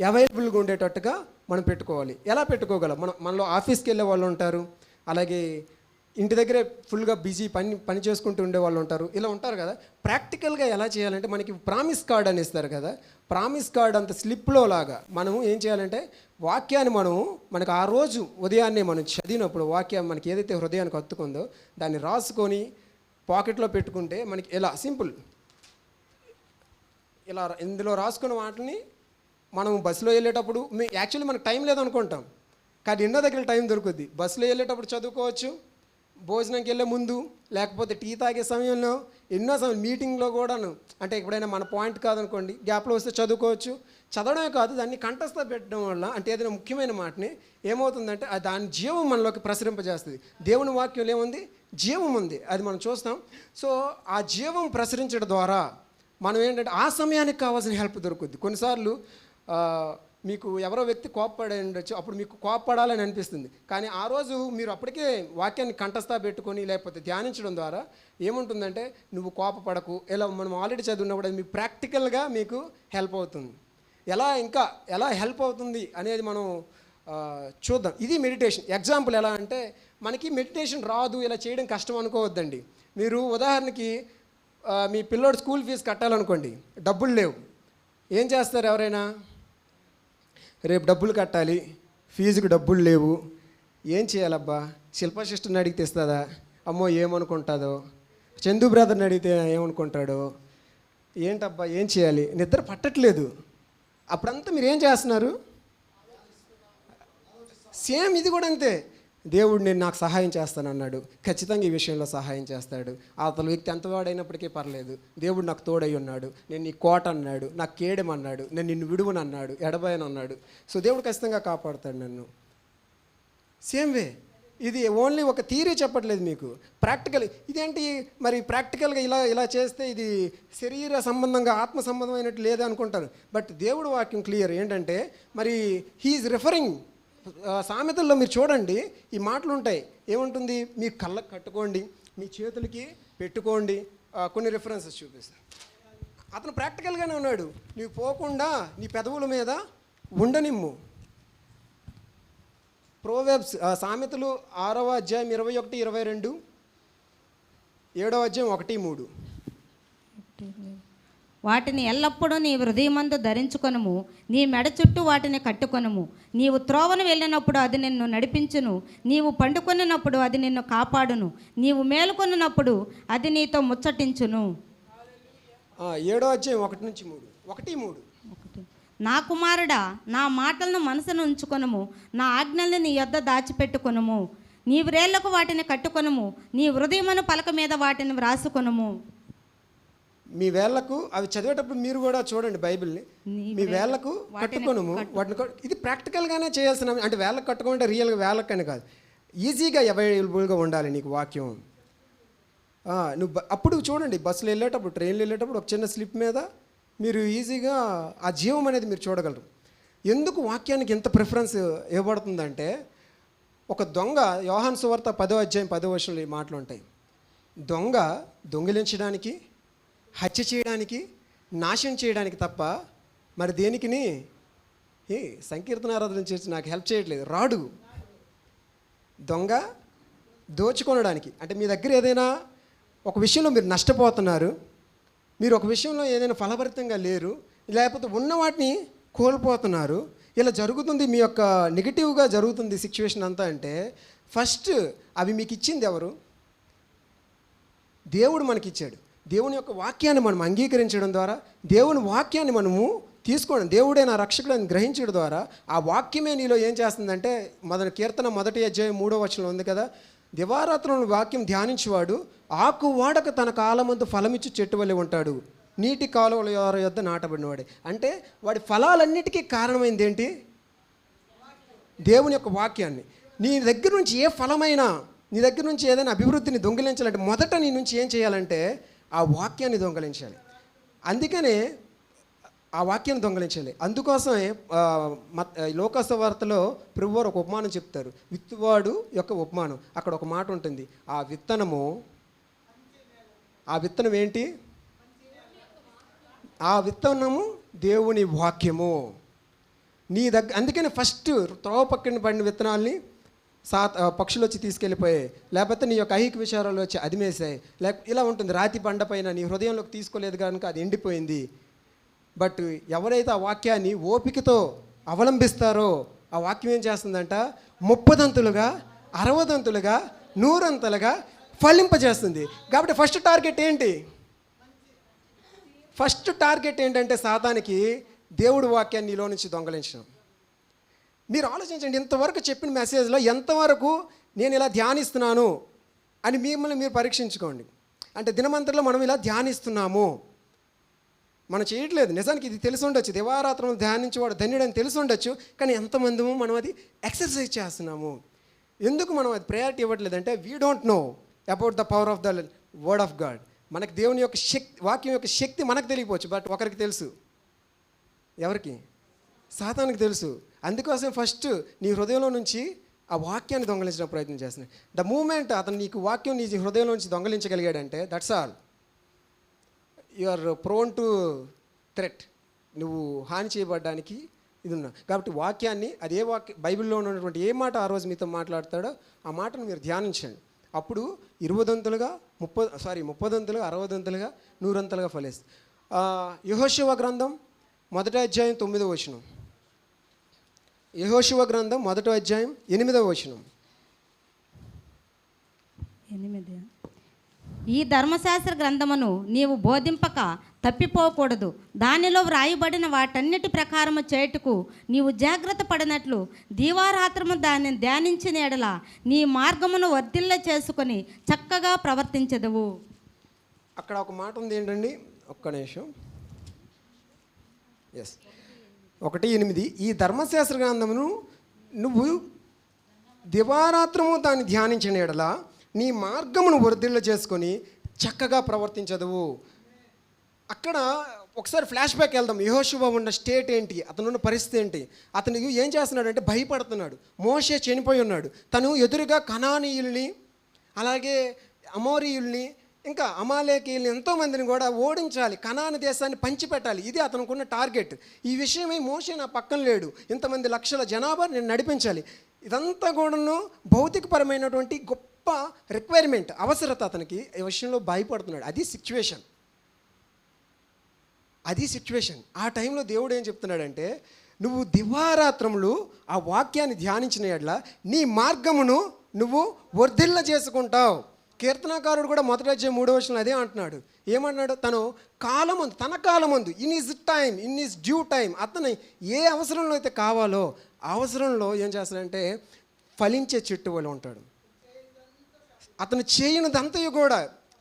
అవైలబుల్గా ఉండేటట్టుగా మనం పెట్టుకోవాలి. ఎలా పెట్టుకోగలం? మనలో ఆఫీస్కి వెళ్ళే వాళ్ళు ఉంటారు, అలాగే ఇంటి దగ్గరే ఫుల్గా బిజీ పని చేసుకుంటూ ఉండే వాళ్ళు ఉంటారు, ఇలా ఉంటారు కదా. ప్రాక్టికల్గా ఎలా చేయాలంటే మనకి ప్రామిస్ కార్డ్ అని ఇస్తారు కదా, ప్రామిస్ కార్డ్ అంత స్లిప్లో లాగా మనము ఏం చేయాలంటే వాక్యాన్ని మనకు ఆ రోజు ఉదయాన్నే మనం చదివినప్పుడు వాక్యం మనకి ఏదైతే హృదయానికి హత్తుకుందో దాన్ని రాసుకొని పాకెట్లో పెట్టుకుంటే మనకి ఇలా సింపుల్ ఇలా ఇందులో రాసుకున్న వాటిని మనం బస్సులో వెళ్ళేటప్పుడు యాక్చువల్లీ మనకు టైం లేదనుకుంటాం, కానీ ఎన్నో దగ్గర టైం దొరుకుద్ది. బస్సులో వెళ్ళేటప్పుడు చదువుకోవచ్చు, భోజనంకి వెళ్ళే ముందు, లేకపోతే టీ తాగే సమయంలో, ఎన్నో సమయం మీటింగ్లో కూడాను. అంటే ఎప్పుడైనా మన పాయింట్ కాదనుకోండి, గ్యాప్లో వస్తే చదువుకోవచ్చు. చదవడమే కాదు, దాన్ని కంఠస్థ పెట్టడం వల్ల, అంటే ఏదైనా ముఖ్యమైన మాటని ఏమవుతుందంటే దాని జీవం మనలోకి ప్రసరింపజేస్తుంది. దేవుని వాక్యంలో ఏముంది, జీవం ఉంది, అది మనం చూస్తాం. సో ఆ జీవం ప్రసరించడం ద్వారా మనం ఏంటంటే ఆ సమయానికి కావాల్సిన హెల్ప్ దొరుకుద్ది. కొన్నిసార్లు మీకు ఎవరో వ్యక్తి కోప్పడి ఉండొచ్చు, అప్పుడు మీకు కోప్పడాలని అనిపిస్తుంది, కానీ ఆ రోజు మీరు అప్పటికే వాక్యాన్ని కంఠస్థ పెట్టుకొని లేకపోతే ధ్యానించడం ద్వారా ఏముంటుందంటే నువ్వు కోపపడకు, ఇలా మనం ఆల్రెడీ చదివినప్పుడు అది మీకు ప్రాక్టికల్గా మీకు హెల్ప్ అవుతుంది. ఎలా హెల్ప్ అవుతుంది అనేది మనం చూద్దాం. ఇది మెడిటేషన్ ఎగ్జాంపుల్. ఎలా అంటే మనకి మెడిటేషన్ రాదు, ఇలా చేయడం కష్టం అనుకోవద్దండి. మీరు ఉదాహరణకి మీ పిల్లోడు స్కూల్ ఫీజు కట్టాలనుకోండి, డబ్బులు లేవు, ఏం చేస్తారు ఎవరైనా? రేపు డబ్బులు కట్టాలి, ఫీజుకి డబ్బులు లేవు, ఏం చేయాలబ్బా? శిల్పా సిస్టర్ని అడిగితే ఇస్తుందా? అమ్మో ఏమనుకుంటుందో, చందు బ్రదర్ని అడిగితే ఏమనుకుంటాడో, ఏంటబ్బా ఏం చేయాలి? నిద్ర పట్టట్లేదు. అప్పుడంతా మీరు ఏం చేస్తున్నారు? సేమ్ ఇది కూడా అంతే. దేవుడు నేను నాకు సహాయం చేస్తానన్నాడు, ఖచ్చితంగా ఈ విషయంలో సహాయం చేస్తాడు. అతని వ్యక్తి ఎంతవాడైనప్పటికీ పర్లేదు, దేవుడు నాకు తోడై ఉన్నాడు, నేను నీ కోట అన్నాడు, నాకు కేడమన్నాడు, నేను నిన్ను విడువను అన్నాడు, ఎడబాయను అన్నాడు. సో దేవుడు ఖచ్చితంగా కాపాడుతాడు నన్ను. సేమ్ వే ఇది ఓన్లీ ఒక థియరీ చెప్పట్లేదు మీకు, ప్రాక్టికల్. ఇదేంటి మరి ప్రాక్టికల్గా ఇలా చేస్తే ఇది శరీర సంబంధంగా ఆత్మ సంబంధమైనట్టు లేదా అనుకుంటారు. బట్ దేవుడు వాక్యం క్లియర్ ఏంటంటే మరి హీఈస్ రిఫరింగ్. సామెతల్లో మీరు చూడండి ఈ మాటలు ఉంటాయి, ఏముంటుంది? మీ కళ్ళకు కట్టుకోండి, మీ చేతులకి పెట్టుకోండి. కొన్ని రిఫరెన్సెస్ చూపిస్తాను. అతను ప్రాక్టికల్గానే ఉన్నాడు. నీవు పోకుండా నీ పెదవుల మీద ఉండనిమ్ము. ప్రోవెబ్స్ సామెతలు 6వ అధ్యాయం 21, 22, 7వ అధ్యాయం 1, 3. వాటిని ఎల్లప్పుడూ నీ హృదయమందు ధరించుకొనుము, నీ మెడ చుట్టూ వాటిని కట్టుకొనుము. నీవు త్రోవను వెళ్ళినప్పుడు అది నిన్ను నడిపించును, నీవు పండుకొనినప్పుడు అది నిన్ను కాపాడును, నీవు మేలుకొనినప్పుడు అది నీతో ముచ్చటించును. 7వ అధ్యాయం 1 నుంచి 3, 1, 3. నా కుమారుడా, నా మాటలను మనసును ఉంచుకొనుము, నా ఆజ్ఞల్ని నీ యొద్ద దాచిపెట్టుకొనుము. నీ వ్రేళ్లకు వాటిని కట్టుకొనుము, నీ హృదయమును పలక మీద వాటిని వ్రాసుకొనుము. మీ వేళ్లకు అవి చదివేటప్పుడు మీరు కూడా చూడండి బైబిల్ని, మీ వేళ్లకు కట్టుకొనుము వాటిని. ఇది ప్రాక్టికల్గానే చేయాల్సిన, అంటే వేళ్ళకు కట్టుకుంటే రియల్గా వేళ్ళకని కాదు, ఈజీగా అవైలబుల్గా ఉండాలి నీకు వాక్యం. నువ్వు అప్పుడు చూడండి బస్సులో వెళ్ళేటప్పుడు, ట్రైన్లో వెళ్ళేటప్పుడు ఒక చిన్న స్లిప్ మీద మీరు ఈజీగా ఆ జీవం అనేది మీరు చూడగలరు. ఎందుకు వాక్యానికి ఎంత ప్రిఫరెన్స్ ఇవ్వబడుతుందంటే, ఒక దొంగ, యోహాను సువార్త 10వ అధ్యాయం 10వ వచనంలో ఈ మాటలు ఉంటాయి. దొంగ దొంగిలించడానికి, హత్య చేయడానికి, నాశనం చేయడానికి తప్ప మరి దేనికిని సంకీర్తన ఆరాధన చేసి నాకు హెల్ప్ చేయట్లేదు. రాడు. దొంగ దోచుకొనడానికి. అంటే మీ దగ్గర ఏదైనా ఒక విషయంలో మీరు నష్టపోతున్నారు, మీరు ఒక విషయంలో ఏదైనా ఫలభరితంగా లేరు, లేకపోతే ఉన్న వాటిని కోల్పోతున్నారు, ఇలా జరుగుతుంది, మీ యొక్క నెగిటివ్గా జరుగుతుంది సిచ్యువేషన్ అంతా అంటే ఫస్ట్ అవి మీకు ఇచ్చింది ఎవరు? దేవుడు మనకిచ్చాడు. దేవుని యొక్క వాక్యాన్ని మనం అంగీకరించడం ద్వారా, దేవుని వాక్యాన్ని మనము తీసుకోవడం, దేవుడే నా రక్షకుడు అని గ్రహించడం ద్వారా ఆ వాక్యమే నీలో ఏం చేస్తుందంటే, కీర్తన 1:3 ఉంది కదా, దివారాత్రులను వాక్యం ధ్యానించేవాడు ఆకు వాడక తన కాలమందు ఫలమిచ్చు చెట్టు వలె ఉంటాడు, నీటి కాలువల యొద్ద నాటబడినవాడే. అంటే వాడి ఫలాలన్నిటికీ కారణమైంది ఏంటి? దేవుని యొక్క వాక్యాన్ని. నీ దగ్గర నుంచి ఏ ఫలమైనా, నీ దగ్గర నుంచి ఏదైనా అభివృద్ధిని దొంగిలించాలంటే మొదట నీ నుంచి ఏం చేయాలంటే ఆ వాక్యాన్ని దొంగిలించాలి. అందుకనే ఆ వాక్యాన్ని దొంగిలించాలి. అందుకోసమే లోకాసు వార్తలో ప్రభువారు ఒక ఉపమానం చెప్తారు, విత్తువాడు యొక్క ఉపమానం. అక్కడ ఒక మాట ఉంటుంది, ఆ విత్తనం ఏంటి? ఆ విత్తనము దేవుని వాక్యము నీ దగ్గర. అందుకని ఫస్ట్ త్రోవ పక్కన పడిన విత్తనాల్ని పక్షులు వచ్చి తీసుకెళ్ళిపోయాయి, లేకపోతే నీ యొక్క ఐహిక విచారాలు వచ్చి అదిమేసాయి, ఇలా ఉంటుంది. రాతి బండ పైన నీ హృదయంలోకి తీసుకోలేదు కనుక అది ఎండిపోయింది. బట్ ఎవరైతే ఆ వాక్యాన్ని ఓపికతో అవలంబిస్తారో ఆ వాక్యం ఏం చేస్తుందంట, 30 60 100 ఫలింపజేస్తుంది. కాబట్టి ఫస్ట్ టార్గెట్ ఏంటంటే సాతానికి దేవుడి వాక్యాన్ని నీలో నుంచి దొంగలించడం. మీరు ఆలోచించండి, ఇంతవరకు చెప్పిన మెసేజ్లో ఎంతవరకు నేను ఇలా ధ్యానిస్తున్నాను అని మిమ్మల్ని మీరు పరీక్షించుకోండి. అంటే దినమంతట్లో మనం ఇలా ధ్యానిస్తున్నాము, మనం చేయట్లేదు. నిజానికి ఇది తెలిసి ఉండొచ్చు, దివారాత్రం ధ్యానించేవాడు ధన్యుడని తెలిసి ఉండొచ్చు, కానీ ఎంతమంది మనం అది ఎక్సర్సైజ్ చేస్తున్నాము. ఎందుకు మనం అది ప్రయారిటీ ఇవ్వట్లేదంటే we don't know about the power of the word of God. మనకు దేవుని యొక్క వాక్యం యొక్క శక్తి మనకు తెలియపోవచ్చు, బట్ ఒకరికి తెలుసు. ఎవరికి? సాతానికి తెలుసు. అందుకోసం ఫస్ట్ నీ హృదయంలో నుంచి ఆ వాక్యాన్ని దొంగలించడం ప్రయత్నం చేస్తున్నాయి. ద మూమెంట్ అతను నీకు వాక్యం నీ హృదయంలో నుంచి దొంగలించగలిగాడంటే that's all, you are prone to threat. నువ్వు హాని చేయబడ్డానికి ఇది ఉన్నా. కాబట్టి వాక్యాన్ని, అదే బైబిల్లో ఉన్నటువంటి ఏ మాట ఆ రోజు మీతో మాట్లాడతాడో ఆ మాటను మీరు ధ్యానించండి. అప్పుడు 20 30 60 100 ఫలిస్తుంది. యెహోషువ గ్రంథం 1:9. యెహోషువ గ్రంథం 1:8. ఈ ధర్మశాస్త్ర గ్రంథమును నీవు బోధింపక తప్పిపోకూడదు, దానిలో వ్రాయబడిన వాటన్నిటి ప్రకారము చేయుటకు నీవు జాగ్రత్త పడినట్లు దీవారాత్రము దానిని ధ్యానించిన ఎడల నీ మార్గమును వర్ధిల్ల చేసుకొని చక్కగా ప్రవర్తించదువు. అక్కడ ఒక మాట ఉంది ఏంటండి, ఒక్క నిమిషం. 1:8. ఈ ధర్మశాస్త్ర గ్రంథమును నువ్వు దివారాత్రము దాన్ని ధ్యానించిన ఎడల నీ మార్గమును వర్ధిల్ల చేసుకొని చక్కగా ప్రవర్తించదువు. అక్కడ ఒకసారి ఫ్లాష్ బ్యాక్ వెళ్దాం. యెహోషువ ఉన్న స్టేట్ ఏంటి, అతనున్న పరిస్థితి ఏంటి? అతను ఏం చేస్తున్నాడంటే భయపడుతున్నాడు. మోషే చనిపోయి ఉన్నాడు. తను ఎదురుగా కనానీయుల్ని, అలాగే అమోరీయుల్ని, ఇంకా అమాలేకీయుల్ని ఎంతోమందిని కూడా ఓడించాలి, కనాను దేశాన్ని పంచిపెట్టాలి. ఇది అతనుకున్న టార్గెట్. ఈ విషయమై మోషే నా పక్కన లేడు, ఇంతమంది లక్షల జనాభా నేను నడిపించాలి. ఇదంతా కూడాను భౌతికపరమైనటువంటి గొప్ప రిక్వైర్మెంట్, అవసరత. అతనికి ఈ విషయంలో భయపడుతున్నాడు. అది సిచ్యువేషన్. ఆ టైంలో దేవుడు ఏం చెప్తున్నాడంటే, నువ్వు దివారాత్రములు ఆ వాక్యాన్ని ధ్యానించిన యెడల నీ మార్గమును నువ్వు వర్ధిల్ల చేసుకుంటావు. కీర్తనాకారుడు కూడా 1:3 అదే అంటున్నాడు. ఏమంటున్నాడు? తన కాలమందు ఇన్ ఈజ్ డ్యూ టైం, అతను ఏ అవసరంలో అయితే కావాలో ఆ అవసరంలో ఏం చేస్తాడంటే ఫలించే చెట్టు వల్ల ఉంటాడు. అతను చేయనిదంతయు కూడా,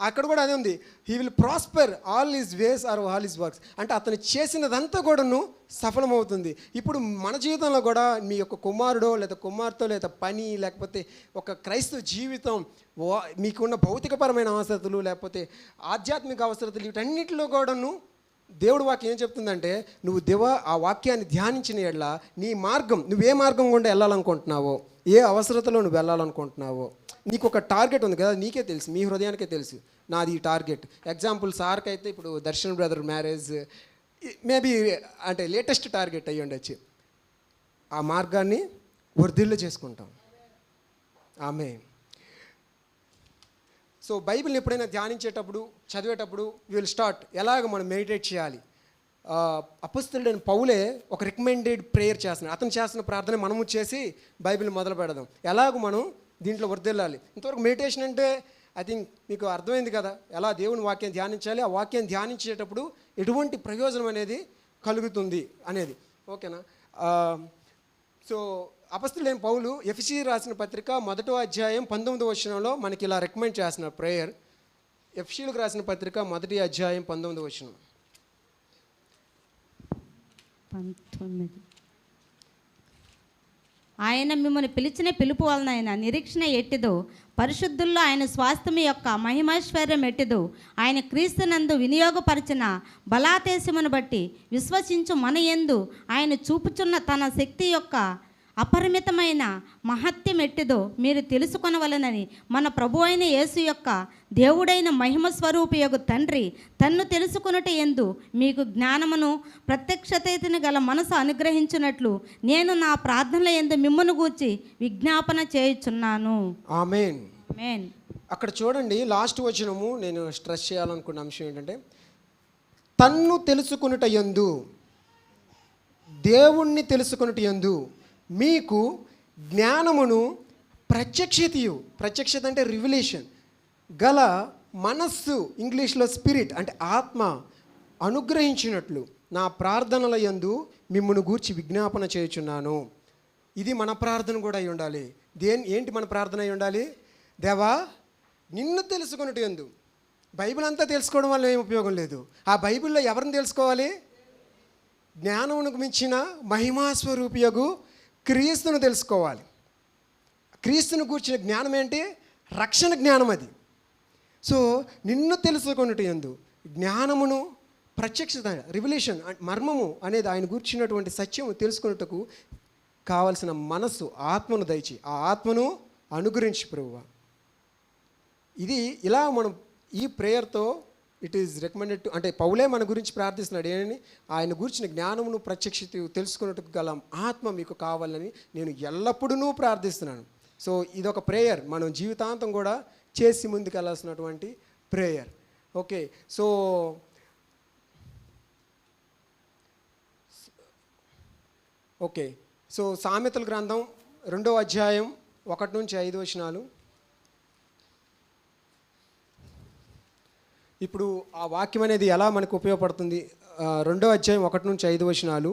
అక్కడ కూడా అదే ఉంది, he will prosper all his ways or all his works. అంటే అతను చేసినదంతా కూడాను సఫలమవుతుంది. ఇప్పుడు మన జీవితంలో కూడా మీ యొక్క కుమారుడో లేదా కుమార్తె లేదా పని, లేకపోతే ఒక క్రైస్తవ జీవితం, మీకున్న భౌతికపరమైన అవసరతలు లేకపోతే ఆధ్యాత్మిక అవసరతలు, వీటన్నిటిలో కూడాను దేవుడు వాక్యం ఏం చెప్తుందంటే, నువ్వు ఆ వాక్యాన్ని ధ్యానించిన యెడల నీ మార్గం, నువ్వే మార్గం గుండా వెళ్ళాలనుకుంటున్నావో, ఏ అవసరతలో నువ్వు వెళ్ళాలనుకుంటున్నావో, నీకు ఒక టార్గెట్ ఉంది కదా, నీకే తెలుసు, మీ హృదయానికే తెలుసు నాది ఈ టార్గెట్. ఎగ్జాంపుల్ సార్కి అయితే ఇప్పుడు దర్శన్ బ్రదర్ మ్యారేజ్ మేబీ అంటే లేటెస్ట్ టార్గెట్ అయ్యి ఉండొచ్చు. ఆ మార్గాన్ని వర్ధిల్ల చేసుకుంటాం. ఆమేన్. సో బైబిల్ని ఎప్పుడైనా ధ్యానించేటప్పుడు, చదివేటప్పుడు విల్ స్టార్ట్ ఎలాగ మనం మెడిటేట్ చేయాలి, అపొస్తలుడైన పౌలే ఒక రికమెండెడ్ ప్రేయర్ చేస్తున్నాడు. అతను చేస్తున్న ప్రార్థన మనము చేసి బైబిల్ మొదలు పెడదాం. ఎలాగో మనం దీంట్లో వర్దిల్లాలి. ఇంతవరకు మెడిటేషన్ అంటే ఐ థింక్ మీకు అర్థమైంది కదా, ఎలా దేవుని వాక్యం ధ్యానించాలి, ఆ వాక్యం ధ్యానించేటప్పుడు ఎటువంటి ప్రయోజనం అనేది కలుగుతుంది అనేది. ఓకేనా? సో అపొస్తలుడైన పౌలు ఎఫెసీ రాసిన పత్రిక 1వ అధ్యాయం 19వ వచనంలో మనకి ఇలా రికమెండ్ చేసిన ప్రేయర్. ఎఫెసీలకు రాసిన పత్రిక 1వ అధ్యాయం 19వ వచనం. 19. ఆయన మిమ్మల్ని పిలిచిన పిలుపు వలన ఆయన నిరీక్షణ ఎట్టిదో, పరిశుద్ధుల్లో ఆయన స్వాస్థ్యం యొక్క మహిమైశ్వర్యం ఎట్టిదో, ఆయన క్రీస్తునందు వినియోగపరిచిన బలాదేశమును బట్టి విశ్వసించు మన యందు ఆయన చూపుచున్న తన శక్తి యొక్క అపరిమితమైన మహత్యం ఎట్టిదో మీరు తెలుసుకొనవలనని మన ప్రభు అయిన యేసు యొక్క దేవుడైన మహిమ స్వరూపియగు తండ్రి తన్ను తెలుసుకొనుట యందు మీకు జ్ఞానమును ప్రత్యక్షతను గల మనసు అనుగ్రహించినట్లు నేను నా ప్రార్థనల యందు మిమ్మల్ని గూర్చి విజ్ఞాపన చేయుచున్నాను. ఆమేన్. ఆమేన్. అక్కడ చూడండి, లాస్ట్ వచనము నేను స్ట్రెస్ చేయాలనుకున్న అంశం ఏంటంటే, తన్ను తెలుసుకొనుట యందు, దేవుణ్ణి తెలుసుకొనుట యందు మీకు జ్ఞానమును ప్రత్యక్షత అంటే రివిలేషన్ గల మనస్సు, ఇంగ్లీష్లో స్పిరిట్ అంటే ఆత్మ అనుగ్రహించినట్లు నా ప్రార్థనల యందు మిమ్మల్ని గూర్చి విజ్ఞాపన చేయుచున్నాను. ఇది మన ప్రార్థన కూడా అయి ఉండాలి. ఏంటి మన ప్రార్థన అయి ఉండాలి? దేవా, నిన్ను తెలుసుకొనుట యందు. బైబిల్ అంతా తెలుసుకోవడం వల్ల ఏం ఉపయోగం లేదు. ఆ బైబిల్లో ఎవరిని తెలుసుకోవాలి? జ్ఞానమునకు మించిన మహిమాస్వరూపియగు క్రీస్తును తెలుసుకోవాలి. క్రీస్తును కూర్చిన జ్ఞానం ఏంటి? రక్షణ జ్ఞానం అది. సో నిన్ను తెలుసుకొనుట యందు జ్ఞానమును ప్రత్యక్షత, రివల్యూషన్, మర్మము అనేది ఆయన కూర్చున్నటువంటి సత్యము తెలుసుకున్నట్టుకు కావలసిన మనస్సు, ఆత్మను దయచి ఆ ఆత్మను అనుగ్రహించి ప్రభువా. ఇది ఇలా మనం ఈ ప్రేయర్తో ఇట్ ఈజ్ రికమెండెడ్ టు, అంటే పౌలే మన గురించి ప్రార్థిస్తున్నాడు. ఏంటని? ఆయన గురించిన జ్ఞానమును ప్రత్యక్షత తెలుసుకున్నట్టుకు గల ఆత్మ మీకు కావాలని నేను ఎల్లప్పుడూ ప్రార్థిస్తున్నాను. సో ఇదొక ప్రేయర్ మనం జీవితాంతం కూడా చేసి ముందుకు వెళ్ళాల్సినటువంటి ప్రేయర్. ఓకే, సో సామెతల గ్రంథం 2వ అధ్యాయం 1 నుంచి 5 వచనాలు. ఇప్పుడు ఆ వాక్యం అనేది ఎలా మనకు ఉపయోగపడుతుంది? 2వ అధ్యాయం 1 నుంచి 5 వచనాలు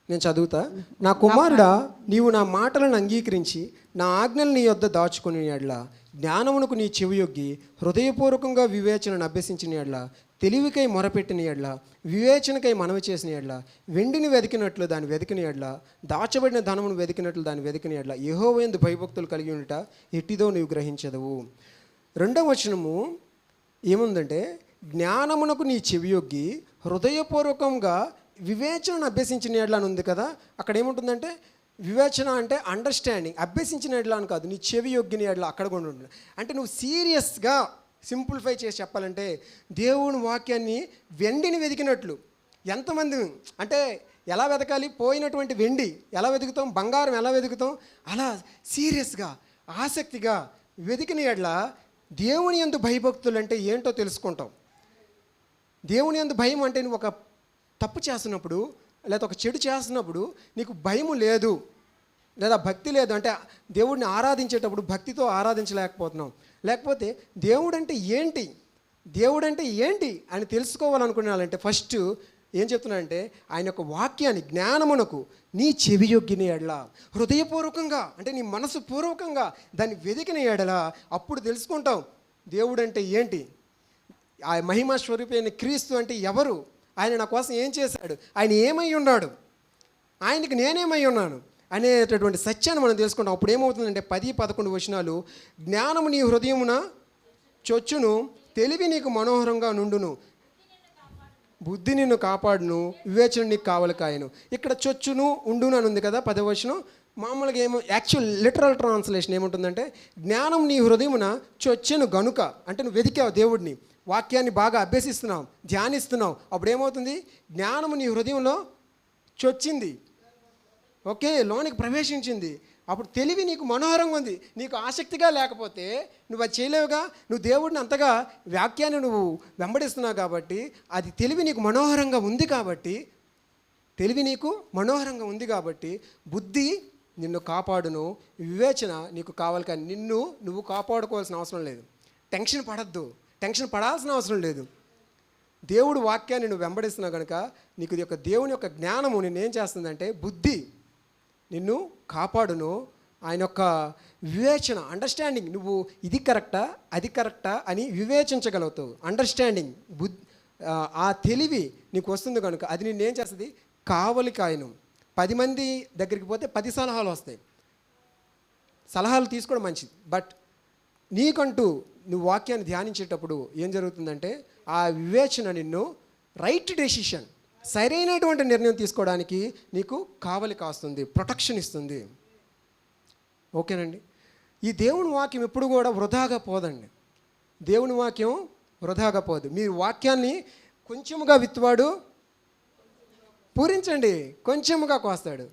నేను చదువుతా. నా కుమారుడా, నీవు నా మాటలను అంగీకరించి నా ఆజ్ఞలు నీ యొద్ద దాచుకుని ఎడ్ల, జ్ఞానమునకు నీ చెవియొగ్గి హృదయపూర్వకంగా వివేచనను అభ్యసించిన ఎడ్ల, తెలివికై మొరపెట్టిన ఎడ్ల, వివేచనకై మనవి చేసిన ఎడ్ల, వెండిని వెతికినట్లు దాన్ని వెతికిన ఎడ్ల, దాచబడిన ధనమును వెతికినట్లు దాన్ని వెతికిన ఎడ్ల, యెహోవా యందు భయభక్తులు కలిగి ఉండుట ఎట్టిదో నీవు గ్రహించదవు. 2వ వచనము ఏముందంటే, జ్ఞానమునకు నీ చెవియొగ్గి హృదయపూర్వకంగా వివేచనను అభ్యసించిన ఎడ్ల అని ఉంది కదా. అక్కడ ఏముంటుందంటే, వివేచన అంటే అండర్స్టాండింగ్, అభ్యసించిన ఎడ్ల అని కాదు, నీ చెవి యొగ్గిన ఎడ్ల అక్కడ కూడా ఉంటుంది. అంటే నువ్వు సీరియస్గా సింప్లిఫై చేసి చెప్పాలంటే, దేవుని వాక్యాన్ని వెండిని వెతికినట్లు. ఎంతమంది అంటే ఎలా వెతకాలి? పోయినటువంటి వెండి ఎలా వెతుకుతాం, బంగారం ఎలా వెతుకుతాం, అలా సీరియస్గా ఆసక్తిగా వెతికిన ఎడ్ల దేవుని యందు భయభక్తులు అంటే ఏంటో తెలుసుకుంటాం. దేవుని యందు భయం అంటే నువ్వు ఒక తప్పు చేస్తున్నప్పుడు లేదా ఒక చెడు చేస్తున్నప్పుడు నీకు భయము లేదు లేదా భక్తి లేదు అంటే దేవుడిని ఆరాధించేటప్పుడు భక్తితో ఆరాధించలేకపోతున్నాం. లేకపోతే దేవుడంటే ఏంటి అని తెలుసుకోవాలనుకున్నాలంటే ఫస్ట్ ఏం చెప్తున్నానంటే, ఆయన యొక్క వాక్యాన్ని జ్ఞానమునకు నీ చెవియొగ్గిన ఎడల, హృదయపూర్వకంగా అంటే నీ మనసు పూర్వకంగా దాన్ని వెతికిన ఎడల అప్పుడు తెలుసుకుంటాం దేవుడంటే ఏంటి, ఆ మహిమా స్వరూపి అయిన క్రీస్తు అంటే ఎవరు, ఆయన నా కోసం ఏం చేశాడు, ఆయన ఏమై ఉన్నాడు, ఆయనకి నేనేమై ఉన్నాను అనేటటువంటి సత్యాన్ని మనం తెలుసుకుంటాం. అప్పుడు ఏమవుతుందంటే 10-11 వచనాలు, జ్ఞానము నీ హృదయమున చొచ్చును, తెలివి నీకు మనోహరంగా నుండును, బుద్ధి నిన్ను కాపాడును, వివేచన నీకు కావాలి కాయను. ఇక్కడ చొచ్చును ఉండును అని ఉంది కదా 10వ వచనం. మామూలుగా ఏమో యాక్చువల్ లిటరల్ ట్రాన్స్లేషన్ ఏముంటుందంటే, జ్ఞానం నీ హృదయమున చొచ్చెను గనుక, అంటే నువ్వు వెతికావు దేవుడిని, వాక్యాన్ని బాగా అభ్యసిస్తున్నావు, ధ్యానిస్తున్నావు, అప్పుడు ఏమవుతుంది, జ్ఞానము నీ హృదయంలో చొచ్చింది, ఓకే, లోనికి ప్రవేశించింది. అప్పుడు తెలివి నీకు మనోహరంగా ఉంది. నీకు ఆసక్తిగా లేకపోతే నువ్వు అది చేయలేవుగా. నువ్వు దేవుడిని అంతగా వాక్యాన్ని నువ్వు వెంబడిస్తున్నావు కాబట్టి, అది తెలివి నీకు మనోహరంగా ఉంది కాబట్టి, తెలివి నీకు మనోహరంగా ఉంది కాబట్టి బుద్ధి నిన్ను కాపాడును, వివేచన నీకు కావాలి. కానీ నువ్వు కాపాడుకోవాల్సిన అవసరం లేదు. టెన్షన్ పడద్దు, టెన్షన్ పడాల్సిన అవసరం లేదు. దేవుడు వాక్యాన్ని నువ్వు వెంబడిస్తున్నావు కనుక నీకు యొక్క దేవుని యొక్క జ్ఞానము నిన్నేం చేస్తుందంటే, బుద్ధి నిన్ను కాపాడును. ఆయన యొక్క వివేచన, అండర్స్టాండింగ్, నువ్వు ఇది కరెక్టా అది కరెక్టా అని వివేచించగలుగుతావు. అండర్స్టాండింగ్, ఆ తెలివి నీకు వస్తుంది కనుక అది నిన్నేం చేస్తుంది, కావలి కాయను. 10 మంది దగ్గరికి పోతే 10 సలహాలు వస్తాయి. సలహాలు తీసుకోవడం మంచిది, బట్ నీకంటూ నువ్వు వాక్యాన్ని ధ్యానించేటప్పుడు ఏం జరుగుతుందంటే, ఆ వివేచన నిన్ను రైట్ డెసిషన్, సరైనటువంటి నిర్ణయం తీసుకోవడానికి నీకు కావలి కాస్తుంది, ప్రొటెక్షన్ ఇస్తుంది. ఓకేనండి. ఈ దేవుని వాక్యం ఎప్పుడు కూడా వృధాగా పోదండి. దేవుని వాక్యం వృధాగా పోదు. మీరు వాక్యాన్ని కొంచెముగా విత్తువాడు పూరించండి, కొంచెముగా కోస్తాడు.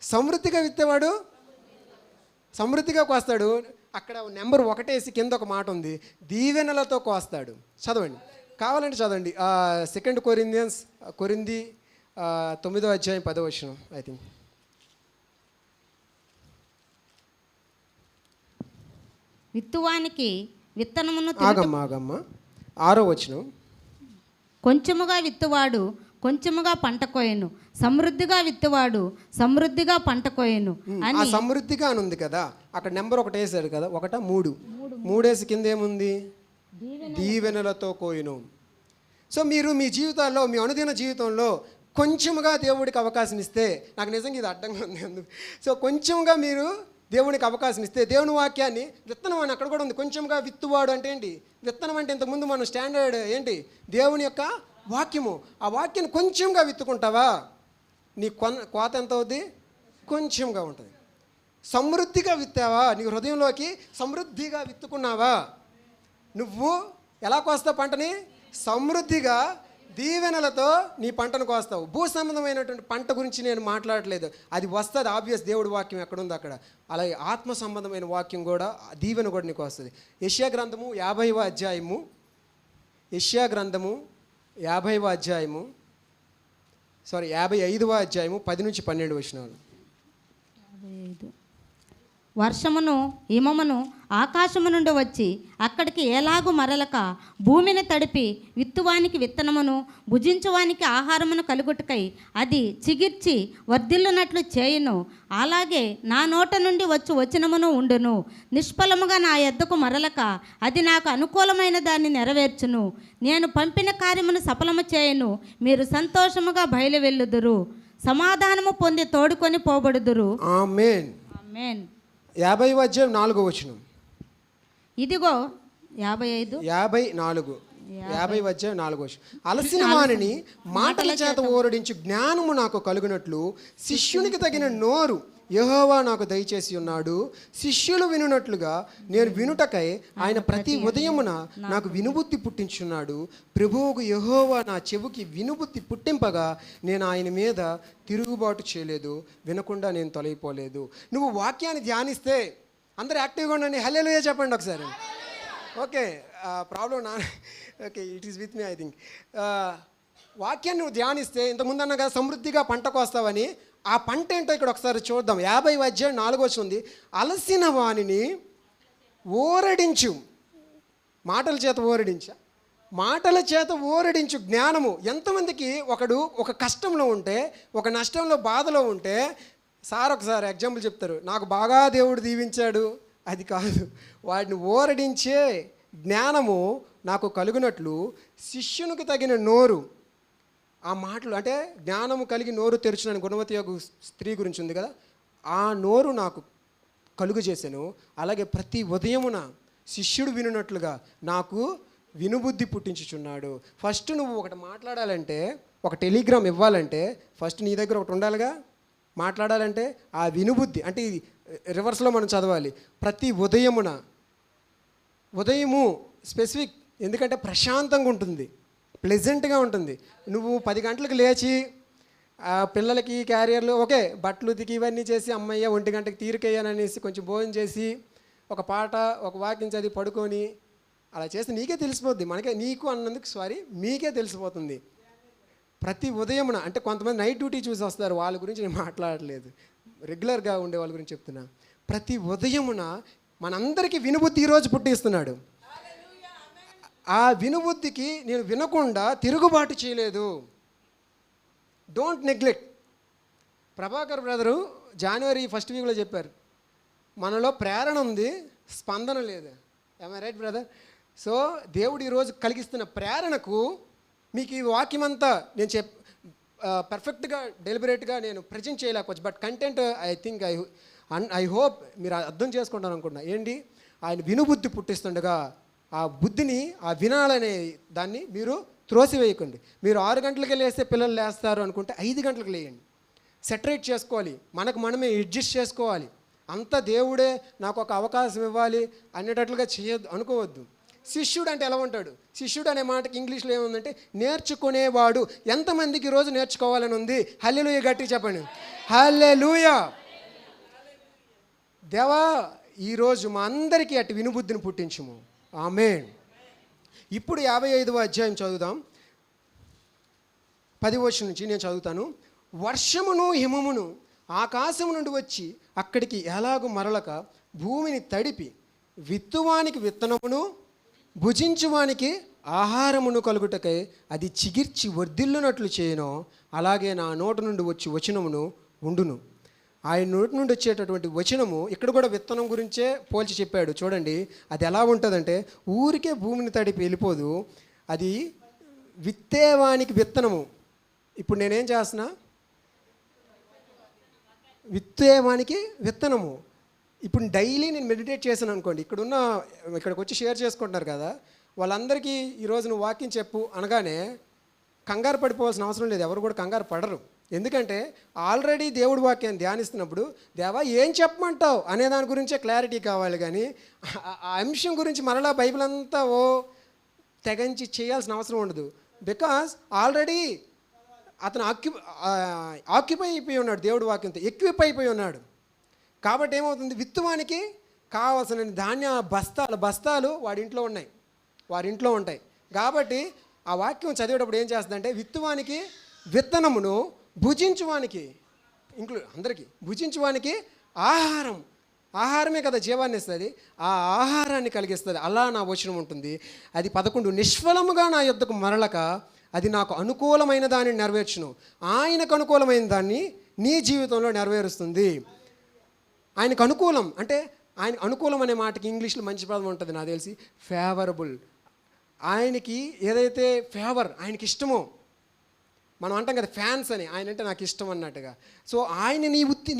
సమృద్ధిగా విత్తేవాడు సమృద్ధిగా కోస్తాడు. అక్కడ నెంబర్ 1 వేసి కింద ఒక మాట ఉంది, దీవెనలతో కోస్తాడు. చదవండి, కావాలంటే చదవండి. 2 కొరింథియన్స్ 9వ అధ్యాయం 10వ వచనం. ఐ థింక్ విత్తువానికి విత్తనమును ఆగమ్మ 6వ వచనం. కొంచెముగా విత్తువాడు కొంచెముగా పంట కోయను, సమృద్ధిగా విత్తువాడు సమృద్ధిగా పంట కోయను ఆ సమృద్ధిగా అని ఉంది కదా, అక్కడ నెంబర్ 1 వేసాడు కదా, 3 వేసి కింద ఏముంది, దీవెనలతో కోయను. సో మీరు మీ జీవితాల్లో, మీ అనుదిన జీవితంలో కొంచెముగా దేవుడికి అవకాశం ఇస్తే, నాకు నిజంగా ఇది అడ్డంగా ఉంది. సో కొంచెంగా మీరు దేవునికి అవకాశం ఇస్తే, దేవుని వాక్యాన్ని విత్తనం అని అక్కడ కూడా ఉంది. కొంచెంగా విత్తువాడు అంటే ఏంటి, విత్తనం అంటే ఇంతకుముందు మనం స్టాండర్డ్ ఏంటి, దేవుని యొక్క వాక్యము. ఆ వాక్యాన్ని కొంచెంగా విత్తుకుంటావా, నీ కోత ఎంత అవుద్ది, కొంచెంగా ఉంటుంది. సమృద్ధిగా విత్తావా, నీ హృదయంలోకి సమృద్ధిగా విత్తుకున్నావా, నువ్వు ఎలా కోస్తావు పంటని, సమృద్ధిగా దీవెనలతో నీ పంటను కోస్తావు. భూ సంబంధమైనటువంటి పంట గురించి నేను మాట్లాడలేదు, అది వస్తుంది ఆబ్వియస్, దేవుడి వాక్యం ఎక్కడుంది అక్కడ. అలాగే ఆత్మ సంబంధమైన వాక్యం కూడా, దీవెన కూడా నీకు వస్తుంది. యెషయా గ్రంథము 50వ అధ్యాయము, యెషయా గ్రంథము 50వ అధ్యాయము 55వ అధ్యాయము 10 నుంచి 12 వచనాలు. వర్షమును హిమమును ఆకాశము నుండి వచ్చి అక్కడికి ఎలాగూ మరలక భూమిని తడిపి విత్తువానికి విత్తనమును భుజించువానికి ఆహారమును కలుగుటకై అది చిగిర్చి వర్ధిల్లునట్లు చేయును. అలాగే నా నోట నుండి వచనమును ఉండును. నిష్ఫలముగా నా యొద్దకు మరలక అది నాకు అనుకూలమైన దాన్ని నెరవేర్చును. నేను పంపిన కార్యమును సఫలము చేయును. మీరు సంతోషముగా బయలు వెళ్ళుదురు, సమాధానము పొంది తోడుకొని పోబడుదురు. ఆమేన్. ఆమేన్. 50వ అధ్యాయం 4వ వచనం. ఇదిగో 54 50వ అధ్యాయం 4వ వచనం. అలసిన వానిని మాటల చేత ఓరడించి జ్ఞానము నాకు కలుగునట్లు శిష్యునికి తగిన నోరు యెహోవా నాకు దయచేసి ఉన్నాడు. శిష్యులు వినున్నట్లుగా నేను వినుటకై ఆయన ప్రతి ఉదయమున నాకు వినుబుద్ధి పుట్టించున్నాడు. ప్రభువుకు యెహోవా నా చెవుకి వినుబుద్ధి పుట్టింపగా నేను ఆయన మీద తిరుగుబాటు చేయలేదు, వినకుండా నేను తొలగిపోలేదు. నువ్వు వాక్యాన్ని ధ్యానిస్తే, అందరూ యాక్టివ్గా ఉండండి, హల్లెలూయా చెప్పండి ఒకసారి. Okay, problem okay, it is with me I think. వాక్యాన్ని నువ్వు ధ్యానిస్తే, ఇంతకుముందు అన్నా కదా సమృద్ధిగా పంటకు వస్తావని, ఆ పంట ఏంటో ఇక్కడ ఒకసారి చూద్దాం. 50వ అధ్యాయం 4వ వచనం ఉంది, అలసిన వానిని ఓరడించు, మాటల చేత ఓరడించు జ్ఞానము. ఎంతమందికి ఒక కష్టంలో ఉంటే, ఒక నష్టంలో, బాధలో ఉంటే, సార్ ఒకసారి ఎగ్జాంపుల్ చెప్తారు, నాకు బాగా దేవుడు దీవించాడు, అది కాదు, వాడిని ఓరడించే జ్ఞానము నాకు కలుగునట్లు శిష్యునికి తగిన నోరు. ఆ మాటలు అంటే జ్ఞానము కలిగి నోరు తెరుచునని గుణవతి యొక్క స్త్రీ గురించి ఉంది కదా, ఆ నోరు నాకు కలుగు చేశాను. అలాగే ప్రతి ఉదయమున శిష్యుడు వినున్నట్లుగా నాకు వినుబుద్ధి పుట్టించుచున్నాడు. ఫస్ట్ నువ్వు ఒకటి మాట్లాడాలంటే, ఒక టెలిగ్రామ్ ఇవ్వాలంటే ఫస్ట్ నీ దగ్గర ఒకటి ఉండాలిగా. మాట్లాడాలంటే ఆ వినుబుద్ధి, అంటే ఇది రివర్స్లో మనం చదవాలి. ప్రతి ఉదయము స్పెసిఫిక్, ఎందుకంటే ప్రశాంతంగా ఉంటుంది, ప్లెజెంట్గా ఉంటుంది. నువ్వు 10 గంటలకు లేచి ఆ పిల్లలకి క్యారియర్లు ఓకే, బట్టలు ఉతికి ఇవన్నీ చేసి అమ్మయ్య 1 గంటకి తీరికయ్యాననేసి కొంచెం భోజనం చేసి ఒక పాట ఒక వాక్యం చదివి పడుకొని అలా చేస్తే నీకే తెలిసిపోద్ది. మనకే నీకు అన్నందుకు మీకే తెలిసిపోతుంది. ప్రతి ఉదయమున అంటే కొంతమంది నైట్ డ్యూటీ చూసి వస్తారు, వాళ్ళ గురించి నేను మాట్లాడలేదు, రెగ్యులర్గా ఉండే వాళ్ళ గురించి చెప్తున్నా. ప్రతి ఉదయమున మనందరికీ వినుబుద్ధి ఈరోజు పుట్టిస్తున్నాడు. ఆ వినుబుద్ధికి నేను వినకుండా తిరుగుబాటు చేయలేదు. Don't neglect. Prabhakar brother January 1st వీక్లో చెప్పారు, మనలో ప్రేరణ ఉంది, స్పందన లేదు. I right brother? సో దేవుడు ఈరోజు కలిగిస్తున్న ప్రేరణకు మీకు ఈ వాక్యం అంతా నేను పర్ఫెక్ట్గా డెలిబరేట్గా నేను ప్రజెంట్ చేయలేకపోవచ్చు. బట్ కంటెంట్ ఐ హోప్ మీరు అర్థం చేసుకుంటాను అనుకుంటున్నా. ఏంటి, ఆయన వినుబుద్ధి పుట్టిస్తుండగా ఆ బుద్ధిని ఆ వినాలనే దాన్ని మీరు త్రోసివేయకండి. మీరు 6 గంటలకి లేస్తే పిల్లలు లేస్తారు అనుకుంటే 5 గంటలకు లేయండి. సెటరేట్ చేసుకోవాలి, మనకు మనమే అడ్జస్ట్ చేసుకోవాలి. అంతా దేవుడే నాకు ఒక అవకాశం ఇవ్వాలి అనేటట్లుగా చేయొద్దు, అనుకోవద్దు. శిష్యుడు అంటే ఎలా ఉంటాడు? శిష్యుడు అనే మాటకి ఇంగ్లీష్లో ఏముందంటే నేర్చుకునేవాడు. ఎంతమందికి ఈరోజు నేర్చుకోవాలని ఉంది? హల్లెలూయా గట్టిగా చెప్పండి, హల్లెలూయా. దేవా ఈరోజు మా అందరికీ అటు వినుబుద్ధిని పుట్టించుము. ఆమేన్. ఇప్పుడు 55వ అధ్యాయం చదువుదాం. 10వ వచనం నుంచి నేను చదువుతాను. వర్షమును హిమమును ఆకాశము నుండి వచ్చి అక్కడికి ఎలాగూ మరలక భూమిని తడిపి విత్తువానికి విత్తనమును భుజించువానికి ఆహారమును కలుగుటకై అది చిగిర్చి వర్ధిల్లునట్లు చేయనో అలాగే నా నోటి నుండి వచ్చి వచనమును ఉండును. ఆయన నోటి నుండి వచ్చేటటువంటి వచనము ఇక్కడ కూడా విత్తనం గురించే పోల్చి చెప్పాడు. చూడండి అది ఎలా ఉంటుందంటే ఊరికే భూమిని తడిపి వెళ్ళిపోదు, అది విత్తేవానికి విత్తనము. ఇప్పుడు నేనేం చేస్తున్నా? విత్తేవానికి విత్తనము. ఇప్పుడు డైలీ నేను మెడిటేట్ చేశాను అనుకోండి, ఇక్కడికి వచ్చి షేర్ చేసుకుంటున్నారు కదా, వాళ్ళందరికీ ఈరోజు నువ్వు వాక్యం చెప్పు అనగానే కంగారు పడిపోవాల్సిన అవసరం లేదు. ఎవరు కూడా కంగారు పడరు. ఎందుకంటే ఆల్రెడీ దేవుడి వాక్యాన్ని ధ్యానిస్తున్నప్పుడు దేవా ఏం చెప్పమంటావు అనే దాని గురించే క్లారిటీ కావాలి. కానీ ఆ అంశం గురించి మరలా బైబిల్ అంతా తెగంచి చేయాల్సిన అవసరం ఉండదు. బికాజ్ ఆల్రెడీ అతను ఆక్యుపై అయిపోయి ఉన్నాడు, దేవుడి వాక్యంతో ఎక్విప్ అయిపోయి ఉన్నాడు. కాబట్టి ఏమవుతుంది, విత్తువానికి కావాల్సిన ధాన్య బస్తాలు వాడి ఇంట్లో ఉంటాయి. కాబట్టి ఆ వాక్యం చదివేటప్పుడు ఏం చేస్తుందంటే విత్తువానికి విత్తనమును భుజించువానికి అందరికీ భుజించువానికి ఆహారమే కదా జీవాన్ని ఇస్తుంది, ఆ ఆహారాన్ని కలిగిస్తుంది. అలా నా వచనం ఉంటుంది. అది 11 నిష్ఫలముగా నా యొద్దకు మరలక అది నాకు అనుకూలమైన దాన్ని నెరవేర్చును. ఆయనకు అనుకూలమైన దాన్ని నీ జీవితంలో నెరవేరుస్తుంది. ఆయనకు అనుకూలం అంటే ఆయన అనుకూలం అనే మాటకి ఇంగ్లీష్లో మంచి పదం ఉంటుంది నాకు తెలిసి, ఫేవరబుల్. ఆయనకి ఏదైతే ఫేవర్ ఆయనకి ఇష్టమో, మనం అంటాం కదా ఫ్యాన్స్ అని, ఆయన అంటే నాకు ఇష్టం అన్నట్టుగా. సో ఆయన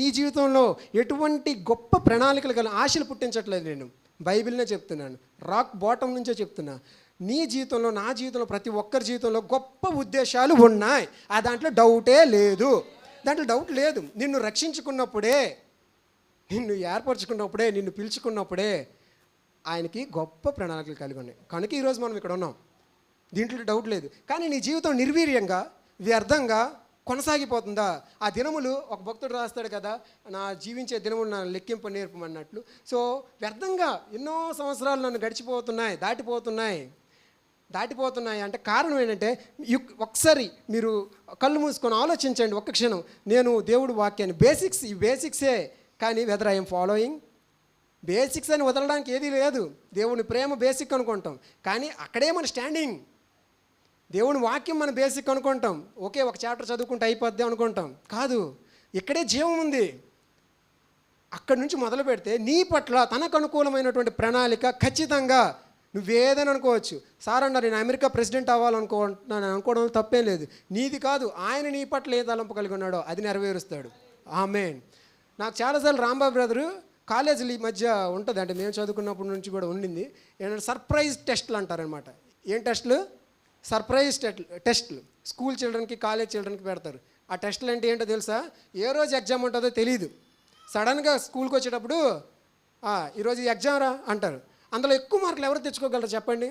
నీ జీవితంలో ఎటువంటి గొప్ప ప్రణాళికలు గల ఆశలు పుట్టించట్లేదు. నేను బైబిల్నే చెప్తున్నాను, రాక్ బాటమ్ నుంచే చెప్తున్నా. నీ జీవితంలో నా జీవితంలో ప్రతి ఒక్కరి జీవితంలో గొప్ప ఉద్దేశాలు ఉన్నాయి. ఆ దాంట్లో డౌటే లేదు, డౌట్ లేదు. నిన్ను రక్షించుకున్నప్పుడే, నిన్ను ఏర్పరచుకున్నప్పుడే, నిన్ను పిలుచుకున్నప్పుడే ఆయనకి గొప్ప ప్రణాళికలు కలిగి ఉన్నాయి. కనుక ఈరోజు మనం ఇక్కడ ఉన్నాం, దీంట్లో డౌట్ లేదు. కానీ నీ జీవితం నిర్వీర్యంగా వ్యర్థంగా కొనసాగిపోతుందా? ఆ దినములు ఒక భక్తుడు రాస్తాడు కదా, నా జీవించే దినములు నా లెక్కింపు నేర్పమన్నట్లు. సో వ్యర్థంగా ఎన్నో సంవత్సరాలు నన్ను దాటిపోతున్నాయి అంటే కారణం ఏంటంటే ఒకసారి మీరు కళ్ళు మూసుకొని ఆలోచించండి ఒక్క క్షణం. నేను దేవుడు వాక్యాన్ని బేసిక్సే, కానీ వెదర్ ఐఎమ్ ఫాలోయింగ్ బేసిక్స్ అని వదలడానికి ఏదీ లేదు. దేవుని ప్రేమ బేసిక్ అనుకుంటాం, కానీ అక్కడే మన స్టాండింగ్. దేవుని వాక్యం మన బేసిక్ అనుకుంటాం, ఒకే ఒక చాప్టర్ చదువుకుంటే అయిపోద్ది అనుకుంటాం. కాదు, ఇక్కడే జీవం ఉంది. అక్కడి నుంచి మొదలు పెడితే నీ పట్ల తనకు అనుకూలమైనటువంటి ప్రణాళిక ఖచ్చితంగా నువ్వేదైనా అనుకోవచ్చు. సార్ అన్నారు నేను అమెరికా ప్రెసిడెంట్ అవ్వాలనుకుంటున్నాను అనుకోవడం తప్పేం లేదు. నీది కాదు, ఆయన నీ పట్ల ఏ తలంపు కలిగి ఉన్నాడో అది నెరవేరుస్తాడు. ఆమేన్. నాకు చాలాసార్లు రాంబాబు బ్రదరు కాలేజీలు ఈ మధ్య ఉంటుంది, అంటే మేము చదువుకున్నప్పటి నుంచి కూడా ఉండింది, ఏంటంటే సర్ప్రైజ్ టెస్ట్లు అంటారనమాట. ఏం టెస్ట్లు? సర్ప్రైజ్ టెస్ట్లు. స్కూల్ చిల్డ్రన్కి కాలేజ్ చిల్డ్రన్కి పెడతారు. ఆ టెస్ట్లు అంటే ఏంటో తెలుసా? ఏ రోజు ఎగ్జామ్ ఉంటుందో తెలియదు. సడన్గా స్కూల్కి వచ్చేటప్పుడు ఈరోజు ఎగ్జామ్ రా అంటారు. అందులో ఎక్కువ మార్కులు ఎవరు తెచ్చుకోగలరు చెప్పండి?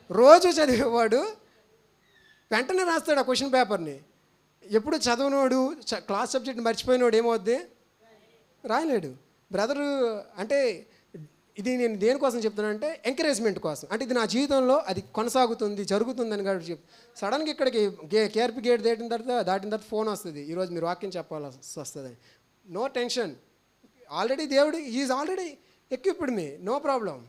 రోజు చదివేవాడు వెంటనే రాస్తాడు ఆ క్వశ్చన్ పేపర్ని. ఎప్పుడు చదవనోడు క్లాస్ సబ్జెక్ట్ మర్చిపోయినోడు ఏమవుద్ది, రాయలేడు. బ్రదరు అంటే ఇది నేను దేనికోసం చెప్తున్నానంటే ఎంకరేజ్మెంట్ కోసం. అంటే ఇది నా జీవితంలో అది కొనసాగుతుంది, జరుగుతుందని కాబట్టి సడన్గా ఇక్కడికి కేఆర్పి గేట్ దాటిన తర్వాత ఫోన్ వస్తుంది, ఈరోజు మీరు వాక్యం చెప్పాల్సి వస్తుంది. నో టెన్షన్, ఆల్రెడీ దేవుడు ఈజ్ ఆల్రెడీ ఎక్విప్డ్ మీ, నో ప్రాబ్లం.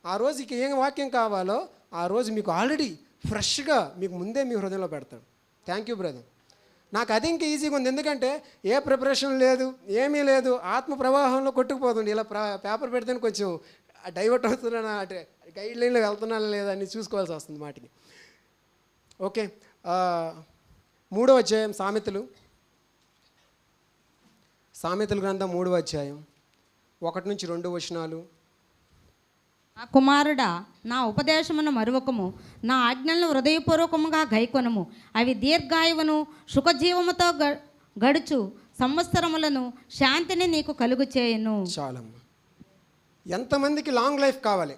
ఆ రోజుకి ఏం వాక్యం కావాలో ఆ రోజు మీకు ఆల్రెడీ ఫ్రెష్గా మీకు ముందే మీ హృదయంలో పెడతాడు. Thank you brother. నాకు అది ఇంకా ఈజీగా ఉంది, ఎందుకంటే ఏ ప్రిపరేషన్ లేదు, ఏమీ లేదు, ఆత్మ ప్రవాహంలో కొట్టుకుపోతుంది. ఇలా పేపర్ పెడితే కొంచెం డైవర్ట్ అవుతున్నా, అంటే గైడ్ లైన్లో వెళ్తున్నా లేదా అని చూసుకోవాల్సి వస్తుంది మాటికి. ఓకే, 3వ అధ్యాయం సామెతల గ్రంథం 3వ అధ్యాయం 1-2 వచనాలు. నా కుమారుడా, నా ఉపదేశమును మరువకము, నా ఆజ్ఞలను హృదయపూర్వకముగా గైకొనము. అవి దీర్ఘాయువును సుఖజీవముతో గడుచు సంవత్సరములను శాంతిని నీకు కలుగు చేయను. చాలమ్మ. ఎంతమందికి లాంగ్ లైఫ్ కావాలి?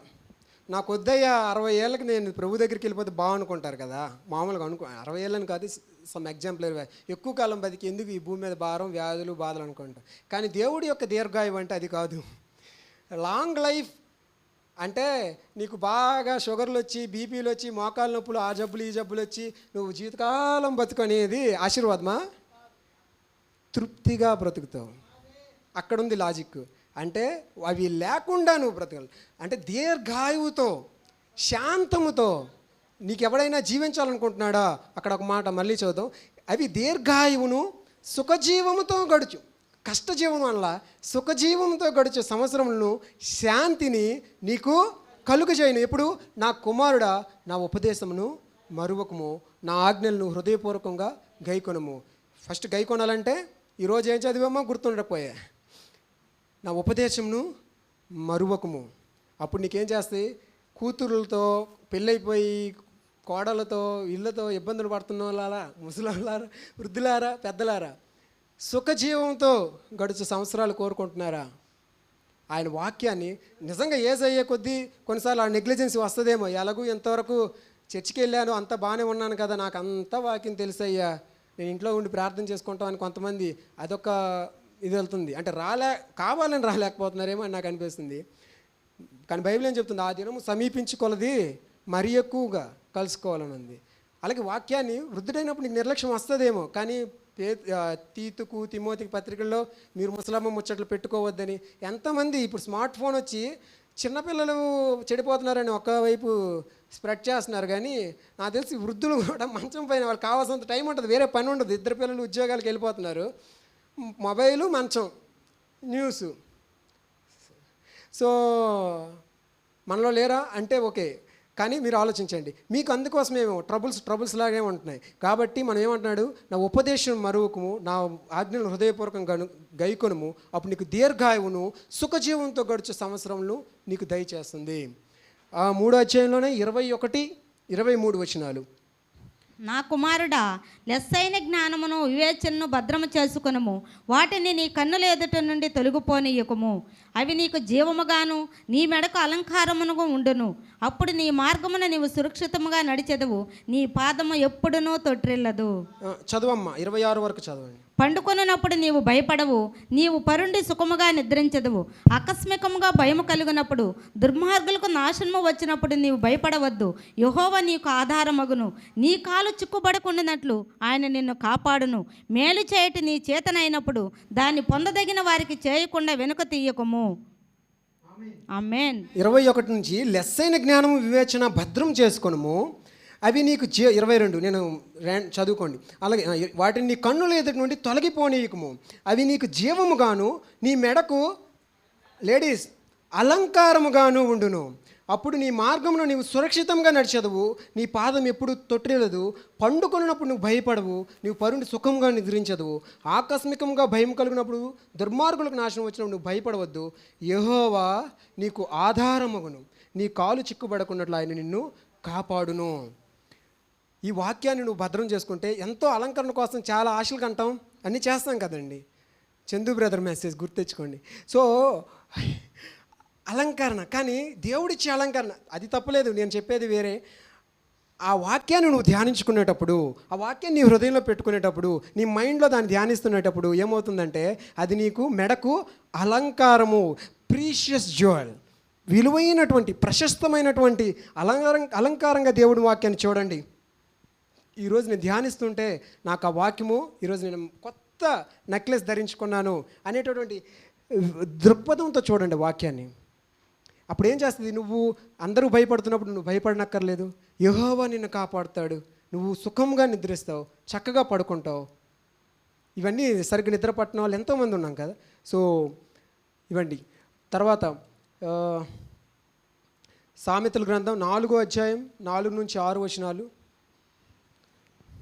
నాకు వద్దయ్య 60 ఏళ్ళకి నేను ప్రభు దగ్గరికి వెళ్ళిపోతే బాగునుకుంటారు కదా, మామూలుగా 60 ఏళ్ళని కాదు, సమ్ ఎగ్జాంపుల్ ఎక్కువ కాలం బతికి ఎందుకు ఈ భూమి మీద భారం, వ్యాధులు, బాధలు అనుకుంటాం. కానీ దేవుడి యొక్క దీర్ఘాయువు అంటే అది కాదు. లాంగ్ లైఫ్ అంటే నీకు బాగా షుగర్లు వచ్చి, బీపీలు వచ్చి, మోకాలు నొప్పులు, ఆ జబ్బులు ఈ జబ్బులు వచ్చి నువ్వు జీవితకాలం బతుకునేది ఆశీర్వాదమా? తృప్తిగా బ్రతుకుతావు. అక్కడుంది లాజిక్. అంటే అవి లేకుండా నువ్వు బ్రతకాలి. అంటే దీర్ఘాయువుతో, శాంతముతో నీకు ఎవడైనా జీవించాలనుకుంటున్నాడా? అక్కడ ఒక మాట మళ్ళీ చదువుతాం. అవి దీర్ఘాయువును సుఖజీవముతో గడుచు, కష్టజీవనం వల్ల సుఖజీవంతో గడిచే సంవత్సరములను శాంతిని నీకు కలుగజేయను. ఎప్పుడు? నా కుమారుడా, నా ఉపదేశమును మరువకము, నా ఆజ్ఞలను హృదయపూర్వకంగా గైకొనము. ఫస్ట్ గైకొనాలంటే ఈరోజు ఏం చదివామో గుర్తుండకపోయా. నా ఉపదేశమును మరువకము. అప్పుడు నీకేం చేస్తాయి? కూతురులతో పెళ్ళైపోయి కోడలతో ఇళ్ళతో ఇబ్బందులు పడుతున్న వాళ్ళారా, ముసలారా, వృద్ధులారా, పెద్దలారా, సుఖజీవంతో గడుచు సంవత్సరాలు కోరుకుంటున్నారా? ఆయన వాక్యాన్ని నిజంగా ఏజ్ అయ్యే కొద్దీ కొన్నిసార్లు ఆ నెగ్లిజెన్సీ వస్తుందేమో. ఎలాగూ ఎంతవరకు చర్చికి వెళ్ళాను, అంత బాగానే ఉన్నాను కదా, నాకు అంత వాక్యం తెలుసయ్యా, నేను ఇంట్లో ఉండి ప్రార్థన చేసుకుంటాం అని కొంతమంది అదొక ఇది వెళ్తుంది. అంటే కావాలని రాలేకపోతున్నారేమో అని నాకు అనిపిస్తుంది. కానీ బైబిల్ ఏం చెప్తుంది? ఆ దినము సమీపించుకొలది మరీ ఎక్కువగా కలుసుకోవాలని ఉంది. అలాగే వాక్యాన్ని వృద్ధుడైనప్పుడు నీకు నిర్లక్ష్యం వస్తుందేమో, కానీ తీతుకు, తిమోతికి పత్రికల్లో మీరు ముసలమ్మ ముచ్చట్లు పెట్టుకోవద్దని ఎంతమంది ఇప్పుడు స్మార్ట్ ఫోన్ వచ్చి చిన్నపిల్లలు చెడిపోతున్నారని ఒకవైపు స్ప్రెడ్ చేస్తున్నారు. కానీ నాకు తెలిసి వృద్ధులు కూడా మంచం పైన వాళ్ళకి కావాల్సినంత టైం ఉంటుంది, వేరే పని ఉండదు. 2 పిల్లలు ఉద్యోగాలకు వెళ్ళిపోతున్నారు, మొబైలు, మంచం, న్యూస్. సో మనలో లేరా అంటే ఓకే, కానీ మీరు ఆలోచించండి, మీకు అందుకోసమేమో ట్రబుల్స్ లాగే ఉంటున్నాయి. కాబట్టి మనం ఏమంటున్నాడు? నా ఉపదేశం మరువకము, నా ఆజ్ఞలను హృదయపూర్వకంగా గైకొనుము, అప్పుడు నీకు దీర్ఘాయువును సుఖజీవంతో గడిచే సంవత్సరంలో నీకు దయచేస్తుంది. ఆ 3వ అధ్యాయంలోనే 21-23 వచనాలు. నా కుమారుడా, లెస్సైన జ్ఞానమును వివేచనను భద్రము చేసుకొనుము. వాటిని నీ కన్నుల ఎదుట నుండి తొలగిపోనీయకుము. అవి నీకు జీవముగాను నీ మెడకు అలంకారమునుగా ఉండును. అప్పుడు నీ మార్గమున నీవు సురక్షితముగా నడిచెదవు, నీ పాదము ఎప్పుడునూ తొట్టిల్లదు. చదవమ్మా, 26 వరకు చదవండి. పండుకొనున్నప్పుడు నీవు భయపడవు, నీవు పరుండి సుఖముగా నిద్రించదవు. ఆకస్మికముగా భయము కలిగినప్పుడు, దుర్మార్గులకు నాశనము వచ్చినప్పుడు నీవు భయపడవద్దు. యెహోవా నీకు ఆధారమగును, నీ కాలు చిక్కుబడకుండానట్లు ఆయన నిన్ను కాపాడును. మేలు చేయటి నీ చేతనైనప్పుడు దాన్ని పొందదగిన వారికి చేయకుండా వెనుక తీయకము. ఆమేన్. 21 నుంచి లెస్సైన జ్ఞానము వివేచన భద్రం చేసుకొనుము, అవి నీకు 22 నేను చదువుకోండి. అలాగే వాటిని నీ కన్నుల ఎదుటి నుండి తొలగిపోనీయకము. అవి నీకు జీవముగాను నీ మెడకు లేడీస్ అలంకారముగాను ఉండును. అప్పుడు నీ మార్గమును నీవు సురక్షితంగా నడిచెదవు, నీ పాదం ఎప్పుడు తొట్టిల్లదు. పండుకొన్నప్పుడు నువ్వు భయపడవు, నీవు పరుండి సుఖంగా నిద్రించదవు. ఆకస్మికంగా భయం కలిగినప్పుడు, దుర్మార్గులకు నాశనం వచ్చినప్పుడు నువ్వు భయపడవద్దు. యెహోవా నీకు ఆధారమగును, నీ కాలు చిక్కుబడకున్నట్లు ఆయన నిన్ను కాపాడును. ఈ వాక్యాన్ని నువ్వు భద్రం చేసుకుంటే ఎంతో అలంకరణ కోసం చాలా ఆశలు కంటాం, అన్నీ చేస్తాం కదండి. చందు బ్రదర్ మెసేజ్ గుర్తెచ్చుకోండి. సో అలంకరణ, కానీ దేవుడిచ్చే అలంకరణ అది తప్పలేదు, నేను చెప్పేది వేరే. ఆ వాక్యాన్ని నువ్వు ధ్యానించుకునేటప్పుడు, ఆ వాక్యాన్ని నీ హృదయంలో పెట్టుకునేటప్పుడు, నీ మైండ్లో దాన్ని ధ్యానిస్తునేటప్పుడు ఏమవుతుందంటే అది నీకు మెడకు అలంకారము, ప్రీషియస్ జ్యువెల్, విలువైనటువంటి ప్రశస్తమైనటువంటి అలంకారంగా దేవుడి వాక్యాన్ని చూడండి. ఈరోజు నేను ధ్యానిస్తుంటే నాకు ఆ వాక్యము, ఈరోజు నేను కొత్త నెక్లెస్ ధరించుకున్నాను అనేటటువంటి దృక్పథంతో చూడండి వాక్యాన్ని. అప్పుడు ఏం చేస్తుంది, నువ్వు అందరూ భయపడుతున్నప్పుడు నువ్వు భయపడనక్కర్లేదు. యెహోవా నిన్ను కాపాడుతాడు, నువ్వు సుఖంగా నిద్రిస్తావు, చక్కగా పడుకుంటావు. ఇవన్నీ సరిగ్గా నిద్ర పట్టిన వాళ్ళు ఎంతోమంది ఉన్నాం కదా. సో ఇవ్వండి. తర్వాత సామెతల గ్రంథం 4వ అధ్యాయం 4 నుంచి 6 వచనాలు.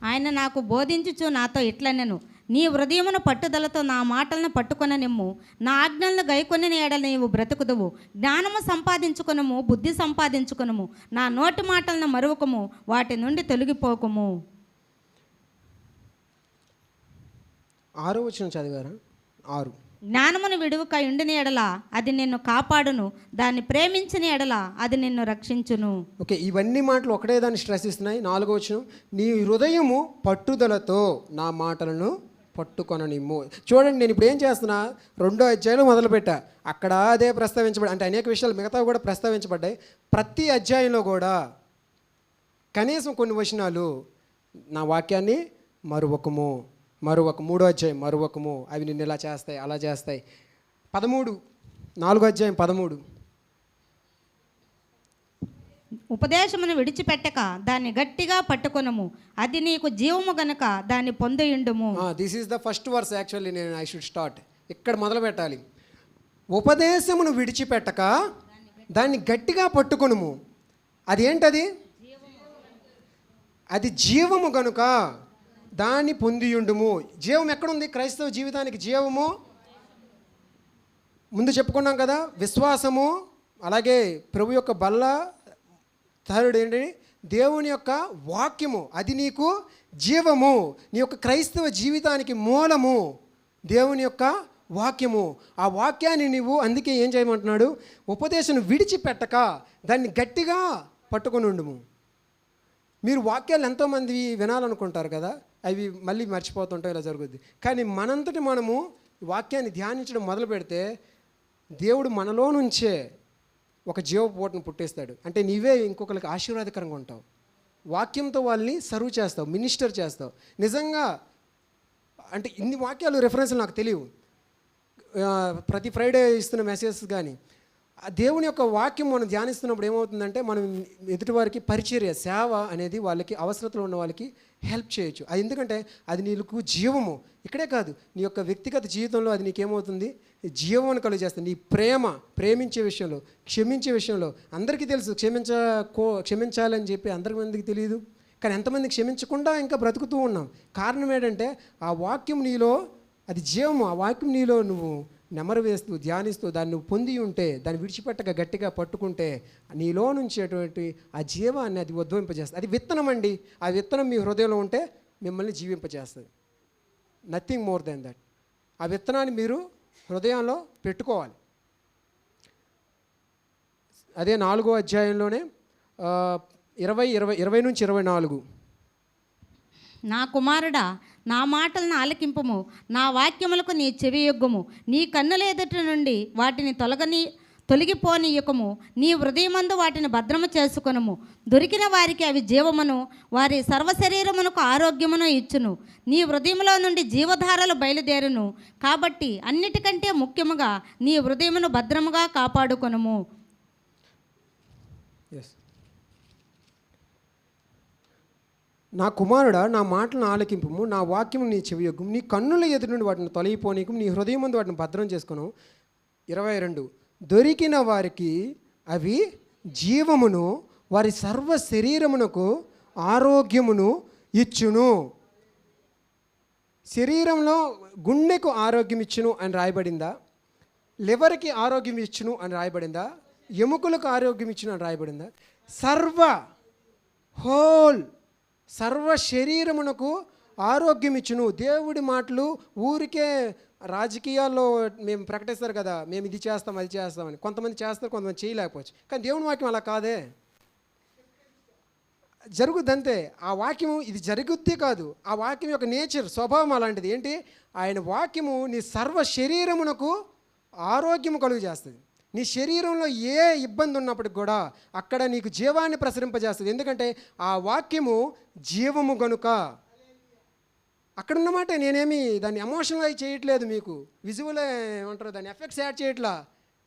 ఆయన నాకు బోధించుచు నాతో ఇట్లనెను, నీ హృదయమును పట్టుదలతో నా మాటలను పట్టుకొన నిమ్ము, నా ఆజ్ఞలను గైకొనిన ఎడల నీవు బ్రతుకుదువు. జ్ఞానము సంపాదించుకొనుము, బుద్ధి సంపాదించుకొనుము, నా నోటి మాటలను మరువకము, వాటి నుండి తొలగిపోకము. 6వ వచనం చదివారా? 6. జ్ఞానమును విడువక ఉండిన ఎడల అది నిన్ను కాపాడును, దాన్ని ప్రేమించిన ఎడల అది నిన్ను రక్షించును. ఓకే, ఇవన్నీ మాటలు ఒకటే దాన్ని స్ట్రెస్ ఇస్తున్నాయి. 4వ వచనం, నీ హృదయము పట్టుదలతో నా మాటలను పట్టుకొననిమ్ము. చూడండి, నేను ఇప్పుడు ఏం చేస్తున్నా, 2వ అధ్యాయంలో మొదలుపెట్టా, అక్కడ అదే ప్రస్తావించబడి, అంటే అనేక విషయాలు మిగతా కూడా ప్రస్తావించబడ్డాయి. ప్రతి అధ్యాయంలో కూడా కనీసం కొన్ని వచనాలు నా వాక్యాన్ని మరువకము, 3వ అధ్యాయం మరువకము, అవి నిన్ను ఇలా చేస్తాయి అలా చేస్తాయి. 4వ అధ్యాయం 13, ఉపదేశమును విడిచిపెట్టక దాన్ని గట్టిగా పట్టుకొనుము, అది నీకు జీవము గనుక దాన్ని పొందియుండుము. This is the first verse actually. నేను ఐ షుడ్ స్టార్ట్ ఇక్కడ మొదలు పెట్టాలి. ఉపదేశమును విడిచిపెట్టక దాన్ని గట్టిగా పట్టుకొనుము, అది ఏంటది? అది జీవము గనుక దాన్ని పొందియుండుము. జీవం ఎక్కడుంది? క్రైస్తవ జీవితానికి జీవము ముందు చెప్పుకున్నాం కదా, విశ్వాసము, అలాగే ప్రభు యొక్క బల్ల, థర్డ్ ఏంటి? దేవుని యొక్క వాక్యము, అది నీకు జీవము. నీ యొక్క క్రైస్తవ జీవితానికి మూలము దేవుని యొక్క వాక్యము. ఆ వాక్యాన్ని నీవు అందుకే ఏం చేయమంటున్నాడు, ఉపదేశం విడిచిపెట్టక దాన్ని గట్టిగా పట్టుకొని ఉండుము. మీరు వాక్యాలు ఎంతోమంది వినాలనుకుంటారు కదా, అవి మళ్ళీ మర్చిపోతుంటాయి, ఇలా జరుగుద్ది. కానీ మనంతటి మనము వాక్యాన్ని ధ్యానించడం మొదలు పెడితే దేవుడు మనలో నుంచే ఒక జీవపోటును పుట్టేస్తాడు. అంటే నీవే ఇంకొకరికి ఆశీర్వాదకరంగా ఉంటావు. వాక్యంతో వాళ్ళని సర్వ్ చేస్తావు, మినిస్టర్ చేస్తావు. నిజంగా అంటే ఇన్ని వాక్యాలు రెఫరెన్స్లు నాకు తెలియవు, ప్రతి ఫ్రైడే ఇస్తున్న మెసేజెస్ కానీ ఆ దేవుని యొక్క వాక్యం మనం ధ్యానిస్తున్నప్పుడు ఏమవుతుందంటే మనం ఎదుటివారికి పరిచర్య, సేవ అనేది వాళ్ళకి అవసరతలో ఉన్న వాళ్ళకి హెల్ప్ చేయొచ్చు. అది ఎందుకంటే అది నీకు జీవము. ఇక్కడే కాదు, నీ యొక్క వ్యక్తిగత జీవితంలో అది నీకేమవుతుంది, జీవం కలుగజేస్తుంది. నీ ప్రేమించే విషయంలో, క్షమించే విషయంలో. అందరికీ తెలుసు క్షమించాలని చెప్పి అందరిమందికి తెలియదు, కానీ ఎంతమంది క్షమించకుండా ఇంకా బ్రతుకుతూ ఉన్నాం. కారణం ఏంటంటే ఆ వాక్యం నీలో అది జీవము. ఆ వాక్యం నీలో నువ్వు నెమరు వేస్తూ ధ్యానిస్తూ దాన్ని నువ్వు పొంది ఉంటే, దాన్ని విడిచిపెట్టక గట్టిగా పట్టుకుంటే నీలో నుంచి అటువంటి ఆ జీవాన్ని అది ఉద్భవింపజేస్తుంది. అది విత్తనం అండి. ఆ విత్తనం మీ హృదయంలో ఉంటే మిమ్మల్ని జీవింపజేస్తుంది. Nothing more than that. ఆ విత్తనాన్ని మీరు హృదయంలో పెట్టుకోవాలి. అదే 4వ అధ్యాయంలోనే 20 నుంచి 24, నా కుమారుడా, నా మాటలను ఆలకింపుము, నా వాక్యములకు నీ చెవియొగ్గుము, నీ కన్నుల ఎదుట నుండి వాటిని తొలగిపోనీయకము, నీ హృదయమందు వాటిని భద్రము చేసుకొనుము. దొరికిన వారికి అవి జీవమును, వారి సర్వశరీరమునకు ఆరోగ్యమును ఇచ్చును. నీ హృదయంలో నుండి జీవధారలు బయలుదేరును. కాబట్టి అన్నిటికంటే ముఖ్యముగా నీ హృదయమును భద్రముగా కాపాడుకొనుము. నా కుమారుడా, నా మాటలను ఆలకింపుము, నా వాక్యము నీ చెవియొగ్గుము, నీ కన్నుల ఎదురు నుండి వాటిని తొలగిపోనీకము, నీ హృదయం ముందు వాటిని భద్రం చేసుకును. 22, దొరికిన వారికి అవి జీవమును, వారి సర్వ శరీరమునకు ఆరోగ్యమును ఇచ్చును. శరీరంలో గుండెకు ఆరోగ్యం ఇచ్చును అని రాయబడిందా? లివర్కి ఆరోగ్యం ఇచ్చును అని రాయబడిందా? ఎముకలకు ఆరోగ్యం ఇచ్చును అని రాయబడిందా? సర్వ శరీరమునకు ఆరోగ్యం ఇచ్చును. దేవుడి మాటలు ఊరికే రాజకీయాల్లో మేము ప్రకటిస్తారు కదా, మేము ఇది చేస్తాం అది చేస్తామని. కొంతమంది చేస్తారు, కొంతమంది చేయలేకపోవచ్చు. కానీ దేవుని వాక్యం అలా కాదే. జరుగుద్ది అంతే. ఆ వాక్యము ఇది జరుగుద్ది కాదు, ఆ వాక్యం యొక్క నేచర్, స్వభావం అలాంటిది. ఏంటి? ఆయన వాక్యము నీ సర్వ శరీరమునకు ఆరోగ్యము కలుగు చేస్తుంది. నీ శరీరంలో ఏ ఇబ్బంది ఉన్నప్పటికి కూడా అక్కడ నీకు జీవాన్ని ప్రసరింపజేస్తుంది. ఎందుకంటే ఆ వాక్యము జీవము గనుక. అక్కడ ఉన్నమాట. నేనేమి దాన్ని ఎమోషనలైజ్ చేయట్లేదు, మీకు విజువల్ ఏమంటారు దాన్ని ఎఫెక్ట్స్ యాడ్ చేయట్లా,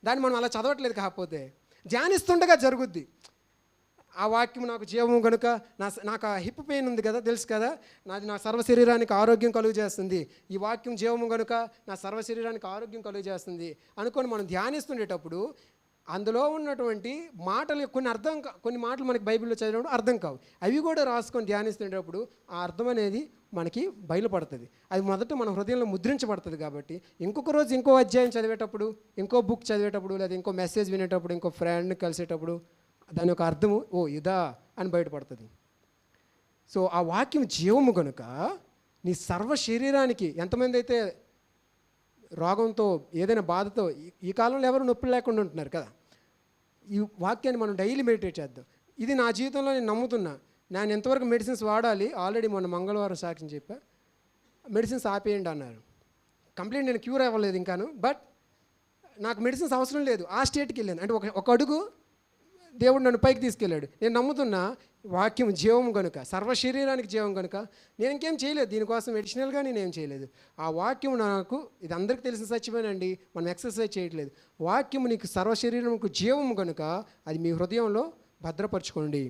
దాన్ని మనం అలా చదవట్లేదు. కాకపోతే ధ్యానిస్తుండగా జరుగుద్ది. ఆ వాక్యం నాకు జీవము కనుక నాకు ఆ హిప్ పెయిన్ ఉంది కదా, తెలుసు కదా, నా సర్వ శరీరానికి ఆరోగ్యం కలుగు చేస్తుంది. ఈ వాక్యం జీవము కనుక నా సర్వ శరీరానికి ఆరోగ్యం కలుగు చేస్తుంది అనుకొని మనం ధ్యానిస్తుండేటప్పుడు అందులో ఉన్నటువంటి మాటలు కొన్ని మాటలు మనకి బైబిల్లో చదివినప్పుడు అర్థం కావు. అవి కూడా రాసుకొని ధ్యానిస్తుండేటప్పుడు ఆ అర్థం అనేది మనకి బయలుపడుతుంది. అది మొదట మన హృదయంలో ముద్రించబడుతుంది. కాబట్టి ఇంకొక రోజు ఇంకో అధ్యాయం చదివేటప్పుడు, ఇంకో బుక్ చదివేటప్పుడు, లేదా ఇంకో మెసేజ్ వినేటప్పుడు, ఇంకో ఫ్రెండ్ని కలిసేటప్పుడు దాని యొక్క అర్థము ఓ ఇదా అని బయటపడుతుంది. సో ఆ వాక్యం జీవము కనుక నీ సర్వ శరీరానికి, ఎంతమంది అయితే రోగంతో ఏదైనా బాధతో ఈ కాలంలో ఎవరు నొప్పులు లేకుండా ఉంటున్నారు కదా, ఈ వాక్యాన్ని మనం డైలీ మెడిటేట్ చేద్దాం. ఇది నా జీవితంలో నేను నమ్ముతున్నా. నేను ఎంతవరకు మెడిసిన్స్ వాడాలి, ఆల్రెడీ మొన్న మంగళవారం సాక్షి చెప్పా, మెడిసిన్స్ ఆపేయండి అన్నారు. కంప్లీట్ నేను క్యూర్ అవ్వలేదు ఇంకాను, బట్ నాకు మెడిసిన్స్ అవసరం లేదు. ఆ స్టేట్కి వెళ్ళాను. అంటే ఒక అడుగు దేవుడు నన్ను పైకి తీసుకెళ్ళాడు. నేను నమ్ముతున్నా వాక్యం జీవం కనుక, సర్వ శరీరానికి జీవం కనుక నేను ఇంకేం చేయలేదు, దీనికోసం ఎడిషనల్గా నేనేం చేయలేదు. ఆ వాక్యం నాకు, ఇది అందరికీ తెలిసిన సత్యమేనండి, మనం ఎక్సర్సైజ్ చేయట్లేదు. వాక్యం నీకు సర్వ శరీరంకు జీవం కనుక అది మీ హృదయంలో భద్రపరచుకోండి.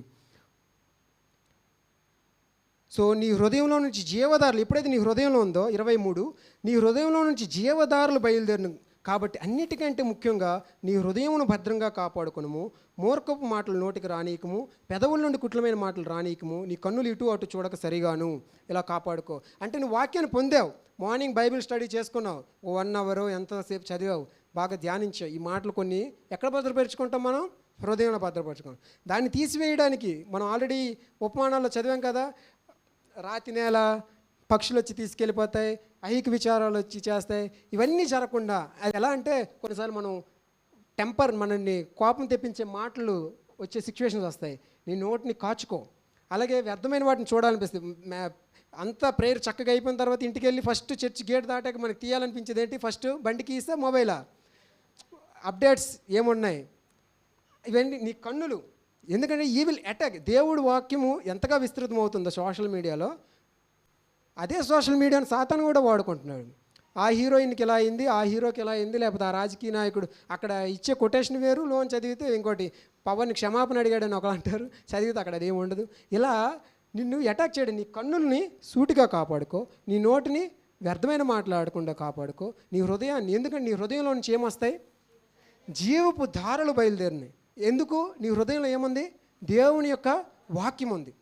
సో నీ హృదయంలో నుంచి జీవదారులు, ఎప్పుడైతే నీ హృదయంలో ఉందో 23, నీ హృదయంలో నుంచి జీవదారులు బయలుదేరిన కాబట్టి అన్నిటికంటే ముఖ్యంగా నీ హృదయమును భద్రంగా కాపాడుకొనుము. మూర్ఖపు మాటలు నోటికి రానీయకము, పెదవుల నుండి కుట్లమైన మాటలు రానీయకము, నీ కన్నులు ఇటు అటు చూడక సరిగాను ఇలా కాపాడుకో. అంటే నువ్వు వాక్యాన్ని పొందావు, మార్నింగ్ బైబిల్ స్టడీ చేసుకున్నావు, 1 అవర్ ఎంతసేపు చదివావు, బాగా ధ్యానించావు. ఈ మాటలు కొన్ని ఎక్కడ భద్రపరుచుకుంటాం మనం? హృదయంలో భద్రపరుచుకుంటాం. దాన్ని తీసివేయడానికి మనం ఆల్రెడీ ఉపమానాల్లో చదివాం కదా, రాతి నేల, పక్షులు వచ్చి తీసుకెళ్ళిపోతాయి, ఐహిక విచారాలు వచ్చి చేస్తాయి. ఇవన్నీ జరగకుండా అది ఎలా అంటే కొన్నిసార్లు మనం మనల్ని కోపం తెప్పించే మాటలు వచ్చే సిచ్యువేషన్స్ వస్తాయి. నీ నోటిని కాచుకో. అలాగే వ్యర్థమైన వాటిని చూడాలనిపిస్తుంది. అంతా ప్రేయర్ చక్కగా అయిపోయిన తర్వాత ఇంటికి వెళ్ళి ఫస్ట్ చర్చ్ గేట్ దాటాక మనకి తీయాలనిపించేది ఏంటి? ఫస్ట్ బండికి ఇస్తే మొబైలా, అప్డేట్స్ ఏమున్నాయి, ఇవన్నీ నీ కన్నులు. ఎందుకంటే ఈ విల్ అటాక్. దేవుడు వాక్యము ఎంతగా విస్తృతం అవుతుందో సోషల్ మీడియాలో, అదే సోషల్ మీడియాను సాతాను కూడా వాడుకుంటున్నాడు. ఆ హీరోయిన్కి ఇలా అయింది, ఆ హీరోకి ఇలా అయింది, లేకపోతే ఆ రాజకీయ నాయకుడు అక్కడ ఇచ్చే కొటేషన్ వేరు, లోన్ చదివితే ఇంకోటి పవన్ని క్షమాపణ అడిగాడని ఒకరు అంటారు, చదివితే అక్కడ అదేమి ఉండదు. ఇలా నిన్ను అటాక్ చేయడం. నీ కన్నుల్ని సూటిగా కాపాడుకో, నీ నోటిని వ్యర్థమైన మాట్లాడకుండా కాపాడుకో, నీ హృదయాన్ని. ఎందుకంటే నీ హృదయంలో నుంచి ఏమొస్తాయి? జీవపు ధారలు బయలుదేరినాయి. ఎందుకు? నీ హృదయంలో ఏముంది? దేవుని యొక్క వాక్యం ఉంది.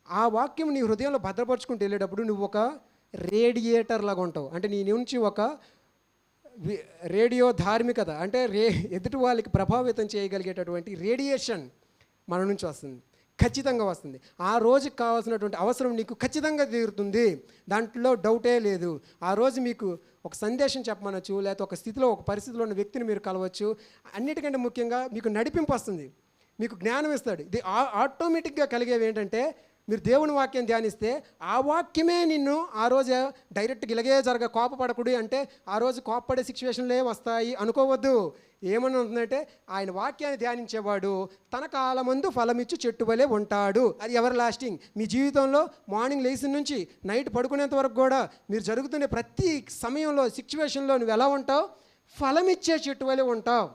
ఆ వాక్యం నీ హృదయంలో భద్రపరుచుకుంటూ వెళ్ళేటప్పుడు నువ్వు ఒక రేడియేటర్ లాగా ఉంటావు. అంటే నీ నుంచి ఒక రేడియో ధార్మికత, అంటే ఎదుటి వాళ్ళకి ప్రభావితం చేయగలిగేటటువంటి రేడియేషన్ మన నుంచి వస్తుంది, ఖచ్చితంగా వస్తుంది. ఆ రోజుకి కావాల్సినటువంటి అవసరం నీకు ఖచ్చితంగా తీరుతుంది, దాంట్లో డౌటే లేదు. ఆ రోజు మీకు ఒక సందేశం చెప్పమనొచ్చు, లేకపోతే ఒక స్థితిలో ఒక పరిస్థితిలో ఉన్న వ్యక్తిని మీరు కలవచ్చు. అన్నిటికంటే ముఖ్యంగా మీకు నడిపింపు వస్తుంది, మీకు జ్ఞానం ఇస్తాడు. ఇది ఆటోమేటిక్గా కలిగేవి ఏంటంటే, మీరు దేవుని వాక్యం ధ్యానిస్తే ఆ వాక్యమే నిన్ను ఆ రోజు డైరెక్ట్గా ఇలాగే కోపపడకూడదు అంటే ఆ రోజు కోపపడే సిచ్యువేషన్లే వస్తాయి అనుకోవద్దు. ఏమని ఉంటుందంటే, ఆయన వాక్యాన్ని ధ్యానించేవాడు తన కాలమందు ఫలమిచ్చు చెట్టు వలె ఉంటాడు. అది ఎవర్ లాస్టింగ్. మీ జీవితంలో మార్నింగ్ లేచిన నుంచి నైట్ పడుకునేంత వరకు కూడా మీరు జరుగుతున్న ప్రతి సమయంలో సిచ్యువేషన్లో నువ్వు ఎలా ఉంటావు? ఫలమిచ్చే చెట్టు వలె ఉంటావు.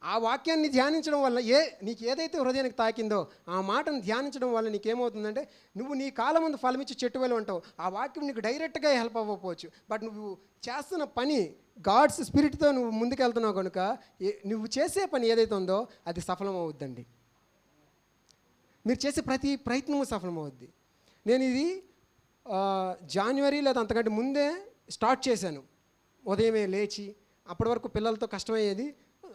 ఆ వాక్యాన్ని ధ్యానించడం వల్ల నీకు ఏదైతే హృదయానికి తాకిందో ఆ మాటను ధ్యానించడం వల్ల నీకేమవుతుందంటే, నువ్వు నీ కాలమందు ఫలమిచ్చి చెట్టు వలె ఉంటావు. ఆ వాక్యం నీకు డైరెక్ట్గా హెల్ప్ అవ్వకపోవచ్చు, బట్ నువ్వు చేస్తున్న పని గాడ్స్ స్పిరిట్తో నువ్వు ముందుకెళ్తున్నావు కనుక నువ్వు చేసే పని ఏదైతే ఉందో అది సఫలమవుద్దండి. మీరు చేసే ప్రతి ప్రయత్నము సఫలమవుద్ది. నేను ఇది జనవరి లేదా అంతకంటే ముందే స్టార్ట్ చేశాను. ఉదయమే లేచి, అప్పటి వరకు పిల్లలతో కష్టమయ్యేది,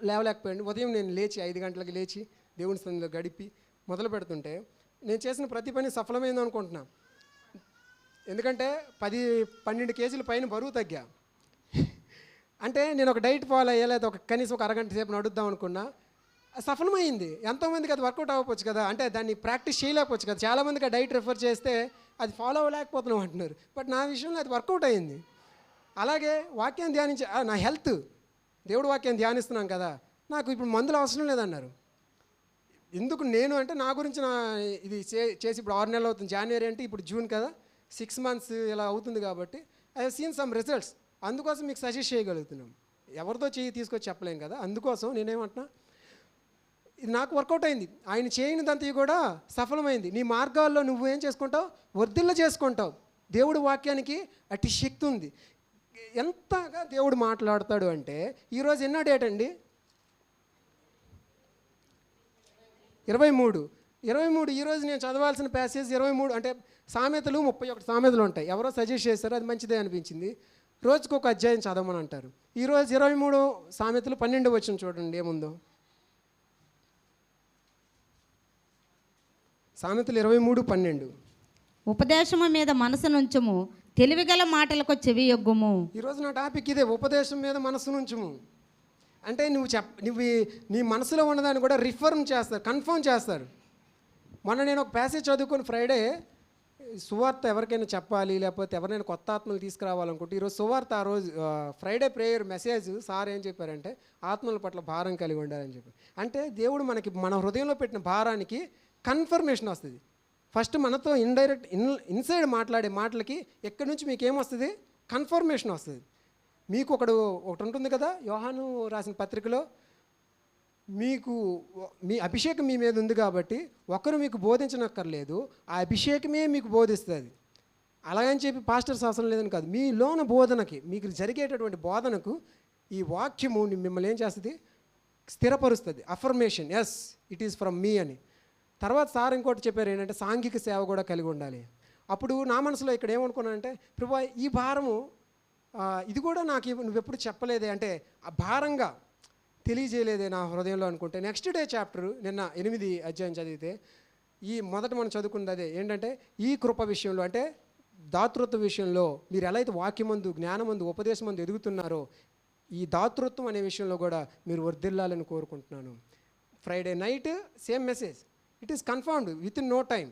లేవలేకపోయాను. ఉదయం నేను లేచి 5 గంటలకు లేచి దేవుని సన్నిధిలో గడిపి మొదలు పెడుతుంటే నేను చేసిన ప్రతి పని సఫలమైంది అనుకుంటున్నా. ఎందుకంటే 10-12 కేజీల పైన బరువు తగ్గా. అంటే నేను ఒక డైట్ ఫాలో అయ్యా, లేదా కనీసం ఒక అరగంట సేపు నడుద్దాం అనుకున్నా, సఫలమైంది. ఎంతోమందికి అది వర్కౌట్ అవ్వకపోవచ్చు కదా, అంటే దాన్ని ప్రాక్టీస్ చేయలేకపోవచ్చు కదా. చాలామందికి ఆ డైట్ రిఫర్ చేస్తే అది ఫాలో అవ్వలేకపోతున్నాం అంటున్నారు. బట్ నా విషయంలో అది వర్కౌట్ అయింది. అలాగే వాక్యాన్ని ధ్యానించి నా హెల్త్, దేవుడు వాక్యాన్ని ధ్యానిస్తున్నాం కదా, నాకు ఇప్పుడు మందులు అవసరం లేదన్నారు. ఎందుకు నేను అంటే నా గురించి ఇది చేసి ఇప్పుడు 6 నెలలు అవుతుంది. జనవరి అంటే ఇప్పుడు జూన్ కదా, 6 months ఇలా అవుతుంది. కాబట్టి I have seen some results. అందుకోసం మీకు సజెస్ట్ చేయగలుగుతున్నాం. ఎవరితో తీసుకొచ్చి చెప్పలేం కదా. అందుకోసం నేనేమంటున్నా, ఇది నాకు వర్కౌట్ అయింది. ఆయన చేయనిదంతా కూడా సఫలమైంది. నీ మార్గాల్లో నువ్వు ఏం చేసుకుంటావు, వర్ధిల్ల చేసుకుంటావు. దేవుడి వాక్యానికి అట్టి శక్తి ఉంది. ఎంతగా దేవుడు మాట్లాడతాడు అంటే, ఈరోజు ఎన్నో డేట్ అండి, 23. ఈరోజు నేను చదవాల్సిన ప్యాసేజ్ 23. అంటే సామెతలు 31 సామెతలు ఉంటాయి. ఎవరో సజెస్ట్ చేశారు, అది మంచిదే అనిపించింది. రోజుకు ఒక అధ్యాయం చదవమని అంటారు. ఈరోజు 23 సామెతలు 12 వచనం చూడండి ఏముందో. సామెతలు 23:12. ఉపదేశము మీద మనసు నుంచుము, తెలివిగల మాటలకు చెవి యొగ్గుము. ఈరోజు నా టాపిక్ ఇదే, ఉపదేశం మీద మనసు నుంచుము. అంటే నువ్వు నీ మనసులో ఉన్నదాన్ని కూడా రిఫర్మ్ చేస్తారు, కన్ఫర్మ్ చేస్తారు. మొన్న నేను ఒక ప్యాసేజ్ చదువుకొని ఫ్రైడే సువార్త ఎవరికైనా చెప్పాలి, లేకపోతే ఎవరైనా కొత్త ఆత్మలు తీసుకురావాలనుకుంటే, ఈరోజు సువార్త ఆ రోజు ఫ్రైడే ప్రేయర్ మెసేజ్ సార్ ఏం చెప్పారంటే, ఆత్మల పట్ల భారం కలిగి ఉండాలని చెప్పి. అంటే దేవుడు మనకి మన హృదయంలో పెట్టిన భారానికి కన్ఫర్మేషన్ వస్తుంది. ఫస్ట్ మనతో ఇండైరెక్ట్ ఇన్సైడ్ మాట్లాడే మాటలకి ఎక్కడి నుంచి మీకు ఏమొస్తుంది, కన్ఫర్మేషన్ వస్తుంది. మీకు ఒకటి ఉంటుంది కదా, యోహాను రాసిన పత్రికలో, మీకు మీ అభిషేకం మీ మీద ఉంది కాబట్టి ఒకరు మీకు బోధించనక్కర్లేదు, ఆ అభిషేకమే మీకు బోధిస్తుంది. అలాగని చెప్పి పాస్టర్స్ అవసరం లేదని కాదు, మీలోన బోధనకి, మీకు జరిగేటటువంటి బోధనకు ఈ వాక్యము మిమ్మల్ని ఏం చేస్తుంది, స్థిరపరుస్తుంది. Affirmation, yes it is from me అని. తర్వాత సార్ ఇంకోటి చెప్పారు ఏంటంటే, సాంఘిక సేవ కూడా కలిగి ఉండాలి. అప్పుడు నా మనసులో ఇక్కడ ఏమనుకున్నానంటే, ప్రభువా ఈ భారము ఇది కూడా నాకు నువ్వెప్పుడు చెప్పలేదే, అంటే ఆ భారంగా తెలియజేయలేదే నా హృదయంలో అనుకుంటే, నెక్స్ట్ డే చాప్టర్ నిన్న 8 అధ్యాయం చదివితే, ఈ మొదట మనం చదువుకున్నది అదే ఏంటంటే, ఈ కృప విషయంలో అంటే దాతృత్వ విషయంలో మీరు ఎలా అయితే వాక్యమందు, జ్ఞానమందు, ఉపదేశమందు ఎదుగుతున్నారో, ఈ దాతృత్వం అనే విషయంలో కూడా మీరు వర్ధిల్లాలని కోరుకుంటున్నాను. Friday night same message, it is confirmed with in no time.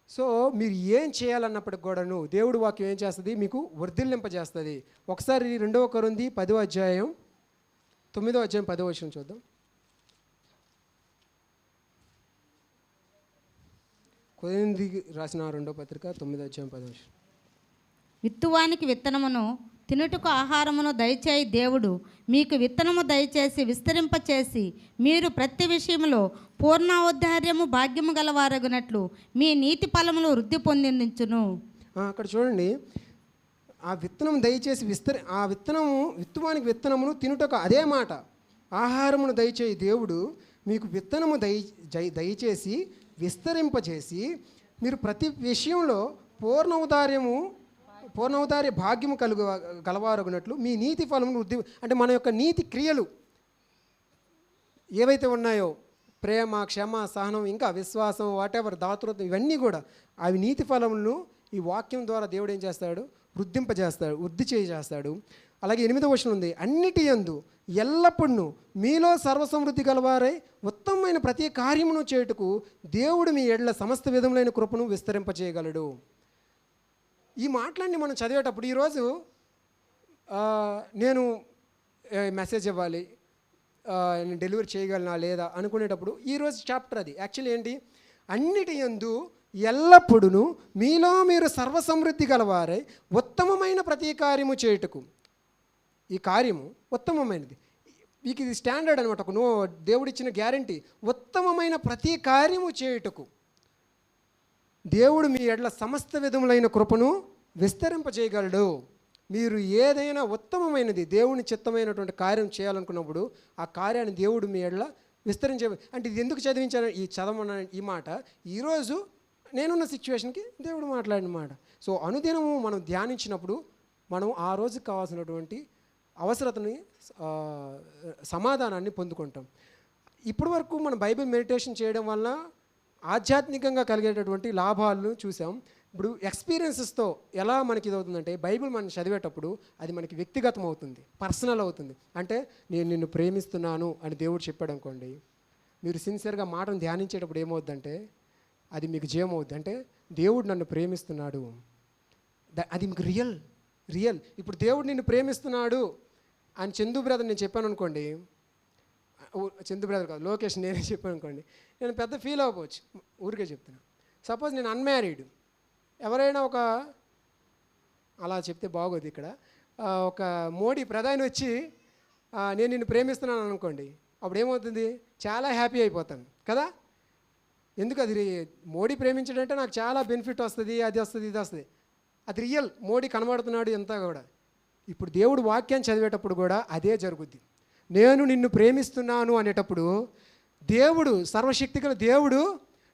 So మీరు ఏం చేయాలన్నప్పటికి కూడాను దేవుడు వాక్యం ఏం చేస్తుంది, మీకు వర్ధిల్లింపజేస్తుంది. ఒకసారి 2 కొరింథీ 10వ అధ్యాయం 9వ అధ్యాయం 10వ వచనం చూద్దాం. కొరింథీకి రాసిన 2వ పత్రిక 9వ అధ్యాయం 10వ వచనం. విత్తువానికి విత్తనమును, తినుటకు ఆహారమును దయచేయి దేవుడు మీకు విత్తనము దయచేసి విస్తరింపచేసి, మీరు ప్రతి విషయంలో పూర్ణోద్ధార్యము భాగ్యము గలవారగునట్లు మీ నీతి ఫలములు వృద్ధి పొందించును. అక్కడ చూడండి, ఆ విత్తనం దయచేసి ఆ విత్తువానికి విత్తనమును తినుటకు, అదే మాట, ఆహారమును దయచేయి దేవుడు మీకు విత్తనము దయచేసి విస్తరింపచేసి, మీరు ప్రతి విషయంలో పూర్ణోదార్య భాగ్యము గలవారగునట్లు మీ నీతి ఫలమును వృద్ధి. అంటే మన యొక్క నీతి క్రియలు ఏవైతే ఉన్నాయో, ప్రేమ, క్షమ, సహనం, ఇంకా విశ్వాసం, వాటెవర్, దాతృత్వం, ఇవన్నీ కూడా అవి నీతి ఫలములను ఈ వాక్యం ద్వారా దేవుడు ఏం చేస్తాడు, వృద్ధింపజేస్తాడు, వృద్ధి చేస్తాడు. అలాగే 8వ వచనం ఉంది, అన్నిటి యందు ఎల్లప్పుడూ మీలో సర్వసమృద్ధి గలవారై ఉత్తమమైన ప్రతి కార్యమును చేయుటకు దేవుడు మీ ఎడల సమస్త విధములైన కృపను విస్తరింపజేయగలడు. ఈ మాటలన్నీ మనం చదివేటప్పుడు, ఈరోజు నేను మెసేజ్ ఇవ్వాలి, నేను డెలివరీ చేయగలనా లేదా అనుకునేటప్పుడు ఈరోజు చాప్టర్ అది యాక్చువల్లీ ఏంటి, అన్నిటి యందు ఎల్లప్పుడూ మీలో మీరు సర్వసమృద్ధి గలవారై ఉత్తమమైన ప్రతి కార్యము చేయుటకు. ఈ కార్యము ఉత్తమమైనది, మీకు ఇది స్టాండర్డ్ అనమాట, దేవుడిచ్చిన గ్యారంటీ. ఉత్తమమైన ప్రతి కార్యము చేయుటకు దేవుడు మీ ఎడల సమస్త విధములైన కృపను విస్తరింపజేయగలడు. మీరు ఏదైనా ఉత్తమమైనది, దేవుని చిత్తమైనటువంటి కార్యం చేయాలనుకున్నప్పుడు ఆ కార్యాన్ని దేవుడు మీ ఎడల విస్తరించే. అంటే ఇది ఎందుకు చదివించాను, ఈ చదవమన్న ఈ మాట ఈరోజు నేనున్న సిచ్యువేషన్కి దేవుడు మాట్లాడిన మాట. సో అనుదినము మనం ధ్యానించినప్పుడు మనం ఆ రోజుకి కావాల్సినటువంటి అవసరతని, సమాధానాన్ని పొందుకుంటాం. ఇప్పటి వరకు మనం బైబిల్ మెడిటేషన్ చేయడం వల్ల ఆధ్యాత్మికంగా కలిగేటటువంటి లాభాలను చూసాం. ఇప్పుడు ఎక్స్పీరియన్సెస్తో ఎలా మనకి ఇది అవుతుందంటే బైబిల్ మనం చదివేటప్పుడు అది మనకి వ్యక్తిగతం అవుతుంది, పర్సనల్ అవుతుంది. అంటే నేను నిన్ను ప్రేమిస్తున్నాను అని దేవుడు చెప్పాడు అనుకోండి, మీరు సిన్సియర్గా మాటను ధ్యానించేటప్పుడు ఏమవుద్దంటే అది మీకు జయం అవుద్ది. అంటే దేవుడు నన్ను ప్రేమిస్తున్నాడు, అది మీకు రియల్. ఇప్పుడు దేవుడు నిన్ను ప్రేమిస్తున్నాడు అని చందు బ్రదర్ నేను చెప్పాను అనుకోండి, చందు బ్రదర్ కాదు లోకేష్ నేనే చెప్పాను అనుకోండి, నేను పెద్ద ఫీల్ అవ్వవచ్చు, ఊరికే చెప్తున్నా. సపోజ్ నేను అన్మ్యారీడ్, ఎవరైనా ఒక అలా చెప్తే బాగోదు ఇక్కడ, ఒక మోడీ ప్రధాని వచ్చి నేను నిన్ను ప్రేమిస్తున్నాను అనుకోండి, అప్పుడు ఏమవుతుంది, చాలా హ్యాపీ అయిపోతాను కదా. ఎందుకు అది మోడీ ప్రేమించడంటే నాకు చాలా బెనిఫిట్ వస్తుంది, అది వస్తుంది, ఇది వస్తుంది, అది రియల్. మోడీ కనబడుతున్నాడు ఎంత కూడా. ఇప్పుడు దేవుడు వాక్యాన్ని చదివేటప్పుడు కూడా అదే జరుగుద్ది. నేను నిన్ను ప్రేమిస్తున్నాను అనేటప్పుడు దేవుడు, సర్వశక్తిగల దేవుడు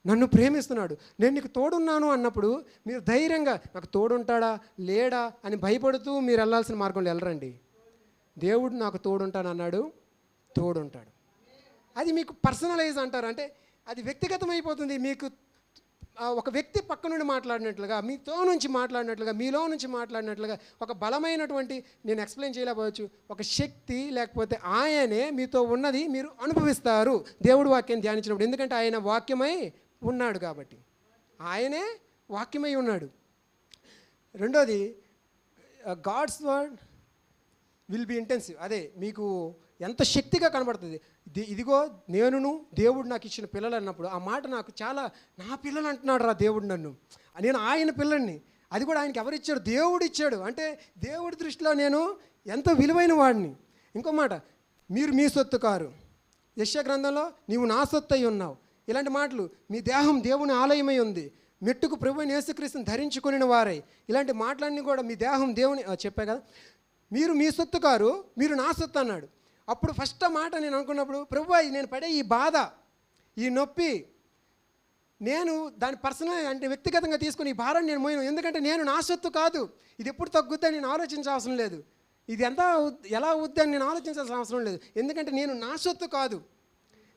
నన్ను ప్రేమిస్తున్నాడు, నేను నీకు తోడున్నాను అన్నప్పుడు మీరు ధైర్యంగా నాకు తోడుంటాడా లేడా అని భయపడుతూ మీరు వెళ్ళాల్సిన మార్గంలో వెళ్ళరండి. దేవుడు నాకు తోడుంటాను అన్నాడు, తోడుంటాడు. అది మీకు పర్సనలైజ్ అంటారు, అంటే అది వ్యక్తిగతం అయిపోతుంది. మీకు ఒక వ్యక్తి పక్క నుండి మాట్లాడినట్లుగా, మీతో నుంచి మాట్లాడినట్లుగా, మీలో నుంచి మాట్లాడినట్లుగా ఒక బలమైనటువంటి, నేను ఎక్స్ప్లెయిన్ చేయలేకపోవచ్చు, ఒక శక్తి లేకపోతే ఆయనే మీతో ఉన్నది మీరు అనుభవిస్తారు దేవుడు వాక్యాన్ని ధ్యానించినప్పుడు. ఎందుకంటే ఆయన వాక్యమై ఉన్నాడు కాబట్టి, ఆయనే వాక్యమై ఉన్నాడు. రెండోది, God's word will be intensive. అదే మీకు ఎంత శక్తిగా కనబడుతుంది. ఇదిగో నేనును దేవుడు నాకు ఇచ్చిన పిల్లలు అన్నప్పుడు ఆ మాట నాకు చాలా, నా పిల్లలు అంటున్నాడు రా దేవుడు నన్ను, నేను ఆయన పిల్లల్ని, అది కూడా ఆయనకి ఎవరిచ్చాడు, దేవుడు ఇచ్చాడు. అంటే దేవుడి దృష్టిలో నేను ఎంతో విలువైన వాడిని. ఇంకో మాట, మీరు మీ సొత్తు కారు, యెషయా గ్రంథంలో నీవు నా సొత్తు అయి ఉన్నావు. ఇలాంటి మాటలు, మీ దేహం దేవుని ఆలయమై ఉంది, మెట్టుకు ప్రభువైన యేసుక్రీస్తుని ధరించుకొనిన వారై, ఇలాంటి మాటలన్నీ కూడా మీ దేహం దేవుని చెప్పా కదా. మీరు మీ సొత్తు కారు, మీరు నా సొత్తు అన్నాడు. అప్పుడు ఫస్ట్ మాట నేను అనుకున్నప్పుడు, ప్రభువా నేను పడే ఈ బాధ, ఈ నొప్పి, నేను దాని పర్సనల్ అంటే వ్యక్తిగతంగా తీసుకుని ఈ భారాన్ని నేను మోయను. ఎందుకంటే నేను నా సొత్తు కాదు, ఇది ఎప్పుడు తగ్గుద్దని నేను ఆలోచించాల్సిన లేదు, ఇది ఎంత ఎలా అవుద్దని నేను ఆలోచించాల్సిన అవసరం లేదు. ఎందుకంటే నేను నా సొత్తు కాదు,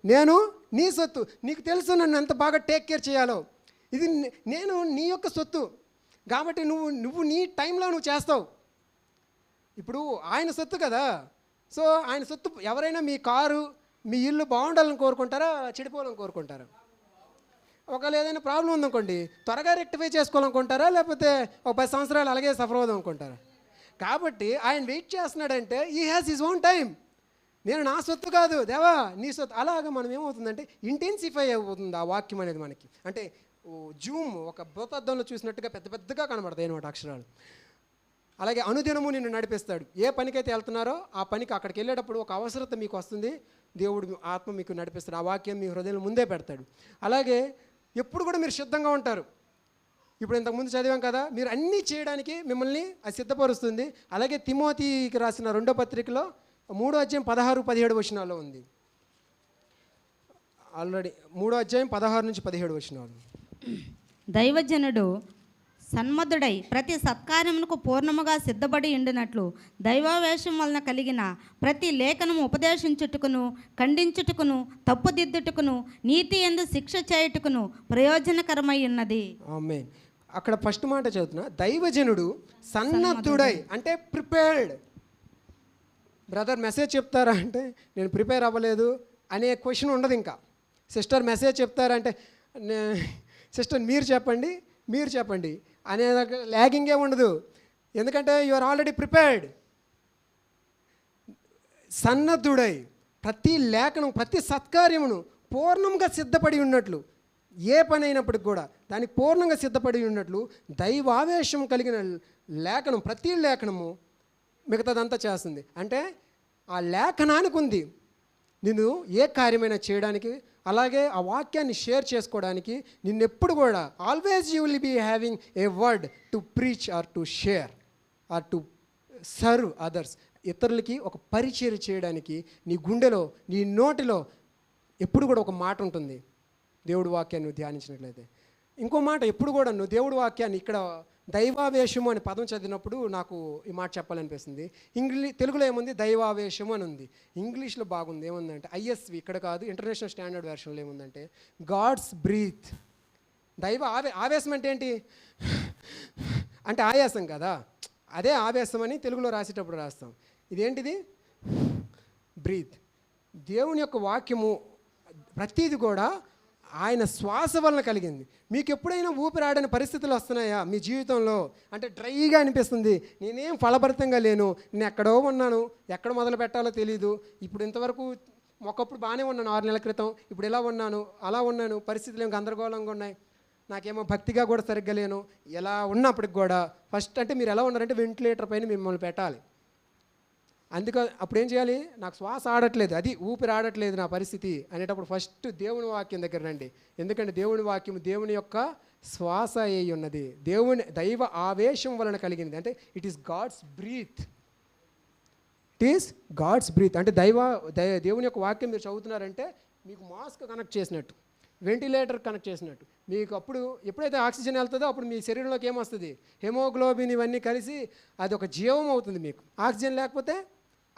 నేను నీ సొత్తు. నీకు తెలుసు నన్ను ఎంత బాగా టేక్ కేర్ చేయాలో. ఇది నేను నీ యొక్క సొత్తు కాబట్టి నువ్వు నీ టైంలో నువ్వు చేస్తావు. ఇప్పుడు ఆయన సొత్తు కదా. సో ఆయన సొత్తు, ఎవరైనా మీ కారు, మీ ఇల్లు బాగుండాలని కోరుకుంటారా, చెడిపోవాలని కోరుకుంటారా? ఒకవేళ ఏదైనా ప్రాబ్లం ఉందనుకోండి, త్వరగా రెక్టిఫై చేసుకోవాలనుకుంటారా, లేకపోతే ఒక 10 సంవత్సరాలు అలాగే సఫర్ అవుదాం అనుకుంటారా? కాబట్టి ఆయన వెయిట్ చేస్తున్నాడంటే ఈ హ్యాస్ హిజ్ ఓన్ టైం. నేను నా సొత్తు కాదు, దేవా నీ సొత్తు. అలాగా మనం ఏమవుతుందంటే ఇంటెన్సిఫై అవుతుంది ఆ వాక్యం అనేది మనకి. అంటే జూమ్ ఒక భూతద్దంలో చూసినట్టుగా పెద్ద పెద్దగా కనబడతాయి అన్నమాట అక్షరాలు. అలాగే అనుదినము నిన్ను నడిపిస్తాడు. ఏ పనికైతే వెళ్తున్నారో ఆ పనికి అక్కడికి వెళ్ళేటప్పుడు ఒక అవసరత మీకు వస్తుంది, దేవుడు ఆత్మ మీకు నడిపిస్తాడు, ఆ వాక్యం మీ హృదయంలో ముందే పెడతాడు. అలాగే ఎప్పుడు కూడా మీరు సిద్ధంగా ఉంటారు. ఇప్పుడు ఇంతకుముందు చదివాం కదా, మీరు అన్నీ చేయడానికి మిమ్మల్ని అది సిద్ధపరుస్తుంది. అలాగే తిమోతికి రాసిన 2వ పత్రికలో 3వ అధ్యాయం 16-17 వచనాల్లో ఉంది. ఆల్రెడీ 3వ అధ్యాయం 16 నుంచి 17 వచనాలు. దైవజనుడు సన్మధుడై ప్రతి సత్కార్యమునకు పూర్ణముగా సిద్ధపడి ఉండినట్లు దైవావేశం వలన కలిగిన ప్రతి లేఖనము ఉపదేశించుటకును, ఖండించుటకును, తప్పుదిద్దుటకును, నీతి యందు శిక్ష చేయుటకును ప్రయోజనకరమై ఉన్నది. ఆమేన్. అక్కడ ఫస్ట్ మాట చదువుతున్నా, దైవజనుడు సన్నద్ధుడై అంటే ప్రిపేర్డ్. బ్రదర్ మెసేజ్ చెప్తారా అంటే నేను ప్రిపేర్ అవ్వలేదు అనే క్వశ్చన్ ఉండదు. ఇంకా సిస్టర్ మెసేజ్ చెప్తారంటే సిస్టర్ మీరు చెప్పండి అనే ల్యాగింగే ఉండదు. ఎందుకంటే యు ఆర్ ఆల్రెడీ ప్రిపేర్డ్. సన్నద్ధుడై ప్రతి లేఖనం, ప్రతి సత్కార్యమును పూర్ణంగా సిద్ధపడి ఉన్నట్లు, ఏ పని అయినప్పటికి కూడా దానికి పూర్ణంగా సిద్ధపడి ఉన్నట్లు దైవావేశం కలిగిన లేఖనం, ప్రతి లేఖనము మిగతాదంతా చేస్తుంది. అంటే ఆ లేఖనానికి ఉంది నిన్ను ఏ కార్యమైనా చేయడానికి, అలాగే ఆ వాక్యాన్ని షేర్ చేసుకోవడానికి. నిన్నెప్పుడు కూడా always you will be having a word to preach or to share or to serve others. ఇతరులకి ఒక పరిచయం చేయడానికి నీ గుండెలో, నీ నోటిలో ఎప్పుడు కూడా ఒక మాట ఉంటుంది. దేవుడి వాక్యాన్ని నువ్వు ధ్యానించినట్లయితే ఇంకో మాట ఎప్పుడు కూడా నువ్వు దేవుడి వాక్యాన్ని, ఇక్కడ దైవావేశము అనే పదం చదివినప్పుడు నాకు ఈ మాట చెప్పాలనిపిస్తుంది. తెలుగులో ఏముంది, దైవావేశము అని ఉంది. ఇంగ్లీష్లో బాగుంది, ఏముందంటే ISV, ఇక్కడ కాదు ఇంటర్నేషనల్ స్టాండర్డ్ వెర్షన్లో ఏముందంటే గాడ్స్ బ్రీత్ దైవ ఆవేశం అంటే ఏంటి? అంటే ఆయాసం కదా, అదే ఆవేశం అని తెలుగులో రాసేటప్పుడు రాస్తాం. ఇదేంటిది? బ్రీత్. దేవుని యొక్క వాక్యము ప్రతీది కూడా ఆయన శ్వాస వలన కలిగింది. మీకు ఎప్పుడైనా ఊపిరాడని పరిస్థితులు వస్తున్నాయా మీ జీవితంలో? అంటే డ్రైగా అనిపిస్తుంది, నేనేం ఫలభరితంగా లేను, నేను ఎక్కడో ఉన్నాను, ఎక్కడ మొదలు పెట్టాలో తెలీదు, ఇప్పుడు ఇంతవరకు ఒకప్పుడు బాగానే ఉన్నాను 6 నెలల క్రితం, ఇప్పుడు ఇలా ఉన్నాను, అలా ఉన్నాను, పరిస్థితులు ఏం గందరగోళంగా ఉన్నాయి, నాకేమో భక్తిగా కూడా సరిగ్గా లేను. ఎలా ఉన్నప్పటికి కూడా ఫస్ట్ అంటే మీరు ఎలా ఉన్నారంటే వెంటిలేటర్ పైన మిమ్మల్ని పెట్టాలి. అప్పుడు ఏం చేయాలి? నాకు శ్వాస ఆడట్లేదు, అది ఊపిరి ఆడట్లేదు నా పరిస్థితి అనేటప్పుడు ఫస్ట్ దేవుని వాక్యం దగ్గర రండి. ఎందుకంటే దేవుని వాక్యం దేవుని యొక్క శ్వాస అయి ఉన్నది, దైవ ఆవేశం వలన కలిగినది. అంటే it is God's breath. It is God's breath. అంటే దేవుని యొక్క వాక్యం మీరు చదువుతున్నారంటే మీకు మాస్క్ కనెక్ట్ చేసినట్టు, వెంటిలేటర్ కనెక్ట్ చేసినట్టు. మీకు అప్పుడు ఎప్పుడైతే ఆక్సిజన్ వెళ్తుందో అప్పుడు మీ శరీరంలోకి ఏమొస్తుంది? హెమోగ్లోబిన్ ఇవన్నీ కలిసి అది ఒక జీవం అవుతుంది మీకు. ఆక్సిజన్ లేకపోతే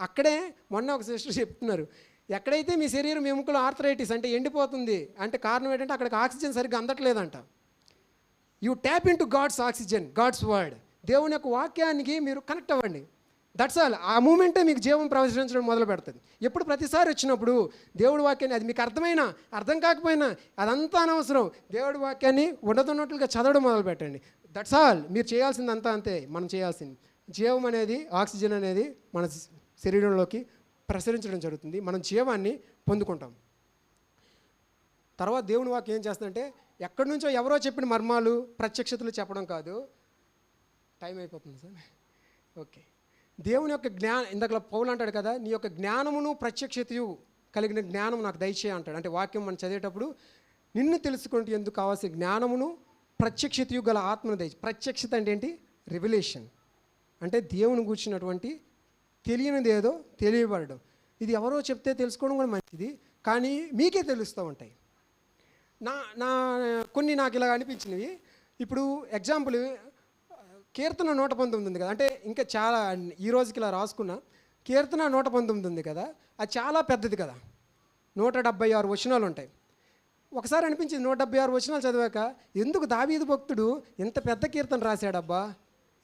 అక్కడే మొన్న ఒక సిస్టర్ చెప్తున్నారు, ఎక్కడైతే మీ శరీరం ఎముకలు ఆర్థరైటిస్ అంటే ఎండిపోతుంది అంటే కారణం ఏంటంటే అక్కడికి ఆక్సిజన్ సరిగ్గా అందట్లేదంట. You tap in to God's oxygen, God's word. దేవుని యొక్క వాక్యానికి మీరు కనెక్ట్ అవ్వండి. That's all. ఆ మూమెంటే మీకు జీవం ప్రవేశించడం మొదలు పెడుతుంది. ఎప్పుడు ప్రతిసారి వచ్చినప్పుడు దేవుడి వాక్యాన్ని, అది మీకు అర్థం కాకపోయినా అదంతా అనవసరం, దేవుడి వాక్యాన్ని ఉండదున్నట్లుగా చదవడం మొదలు పెట్టండి. That's all. మీరు చేయాల్సిందంతా అంతే. మనం చేయాల్సింది జీవం అనేది, ఆక్సిజన్ అనేది మన శరీరంలోకి ప్రసరించడం జరుగుతుంది, మనం జీవాన్ని పొందుకుంటాం. తర్వాత దేవుని వాక్యం ఏం చేస్తుందంటే ఎక్కడి నుంచో ఎవరో చెప్పిన మర్మాలు ప్రత్యక్షతలు చెప్పడం కాదు. టైం అయిపోతుంది సార్. ఓకే. దేవుని యొక్క ఇందాక పౌలు అంటాడు కదా, నీ యొక్క జ్ఞానమును ప్రత్యక్షతయు కలిగిన జ్ఞానం నాకు దయచేయ అంటాడు. అంటే వాక్యం మనం చదివేటప్పుడు నిన్ను తెలుసుకుంటూ ఎందుకు కావాల్సిన జ్ఞానమును ప్రత్యక్షతయు గల ఆత్మను దయచేయి. ప్రత్యక్షత అంటే ఏంటి? రివల్యూషన్. అంటే దేవుని కూర్చున్నటువంటి తెలియనిది ఏదో తెలియబడడం. ఇది ఎవరో చెప్తే తెలుసుకోవడం కూడా మంచిది, కానీ మీకే తెలుస్తూ ఉంటాయి. కొన్ని నాకు ఇలా అనిపించినవి. ఇప్పుడు ఎగ్జాంపుల్ కీర్తన 119 ఉంది కదా, అంటే ఇంకా చాలా ఈ రోజుకి ఇలా రాసుకున్న కీర్తన 119 ఉంది కదా, అది చాలా పెద్దది కదా, 176 వచనాలు ఉంటాయి. ఒకసారి అనిపించింది 176 వచనాలు చదివాక ఎందుకు దావీదు భక్తుడు ఇంత పెద్ద కీర్తన రాశాడబ్బా,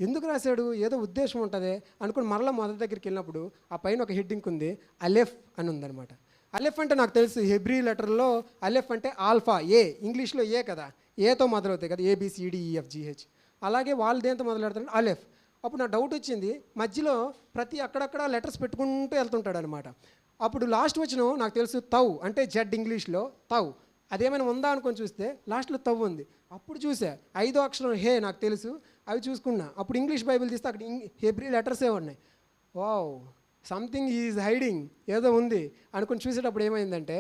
ఎందుకు రాశాడు, ఏదో ఉద్దేశం ఉంటుంది అనుకుని మరలా మొదటి దగ్గరికి వెళ్ళినప్పుడు ఆ పైన ఒక హెడ్డింగ్ ఉంది, అలెఫ్ అని ఉందన్నమాట. అలెఫ్ అంటే నాకు తెలుసు హెబ్రీ లెటర్లో అలెఫ్ అంటే ఆల్ఫా, ఏ ఇంగ్లీష్లో ఏ కదా, ఏతో మొదలవుతాయి కదా, ABCDEFGH. అలాగే వాళ్ళు దేంతో మొదలు పెడతారు? అలెఫ్. అప్పుడు నా డౌట్ వచ్చింది, మధ్యలో ప్రతి అక్కడక్కడ లెటర్స్ పెట్టుకుంటూ వెళ్తుంటాడు అనమాట. అప్పుడు లాస్ట్ వచ్చిన నాకు తెలుసు తౌ అంటే జెడ్ ఇంగ్లీష్లో తౌ, అదేమైనా ఉందా అనుకొని చూస్తే లాస్ట్లో తవ్వు ఉంది. అప్పుడు చూసా 5వ అక్షరం హే నాకు తెలుసు, అవి చూసుకున్నా. అప్పుడు ఇంగ్లీష్ బైబిల్ తీస్తే అక్కడ హెబ్రీ లెటర్సే ఉన్నాయి. వావ్, సంథింగ్ ఈజ్ హైడింగ్, ఏదో ఉంది అనుకుని చూసేటప్పుడు ఏమైందంటే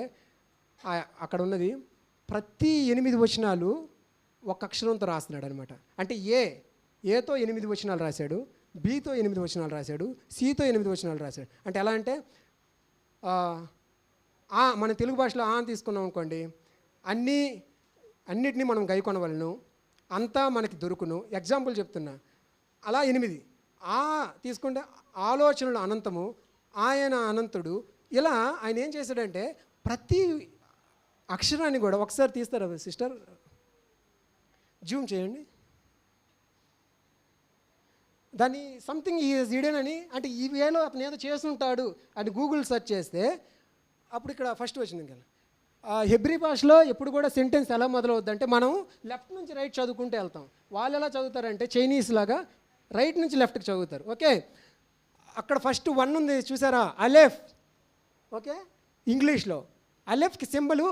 అక్కడ ఉన్నది ప్రతి 8 వచనాలు ఒక అక్షరంతో రాస్తున్నాడు అనమాట. అంటే ఏతో 8 వచనాలు రాశాడు, బితో 8 వచనాలు రాశాడు, సితో 8 వచనాలు రాశాడు. అంటే ఎలా అంటే మన తెలుగు భాషలో అని తీసుకున్నాం అనుకోండి, అన్నిటినీ మనం గైకొనవలను, అంతా మనకి దొరుకును. ఎగ్జాంపుల్ చెప్తున్నా, అలా 8. తీసుకుంటే ఆలోచనలు అనంతము, ఆయన అనంతుడు. ఇలా ఆయన ఏం చేశాడంటే ప్రతి అక్షరాన్ని కూడా ఒకసారి తీస్తారా సిస్టర్, జూమ్ చేయండి. దాన్ని సంథింగ్ ఈజ్ హిడెన్ అని, అంటే ఈ వేలో అతను ఏదో చేస్తుంటాడు అని గూగుల్ సెర్చ్ చేస్తే అప్పుడు ఇక్కడ ఫస్ట్ వచ్చింది కదా. హెబ్రీ భాషలో ఎప్పుడు కూడా సెంటెన్స్ ఎలా మొదలవుద్దంటే మనం లెఫ్ట్ నుంచి రైట్ చదువుకుంటూ వెళ్తాం. వాళ్ళు ఎలా చదువుతారంటే చైనీస్ లాగా రైట్ నుంచి లెఫ్ట్కి చదువుతారు. ఓకే, అక్కడ ఫస్ట్ 1 ఉంది చూసారా, అలెఫ్. ఓకే, ఇంగ్లీష్లో అలెఫ్కి సింబల్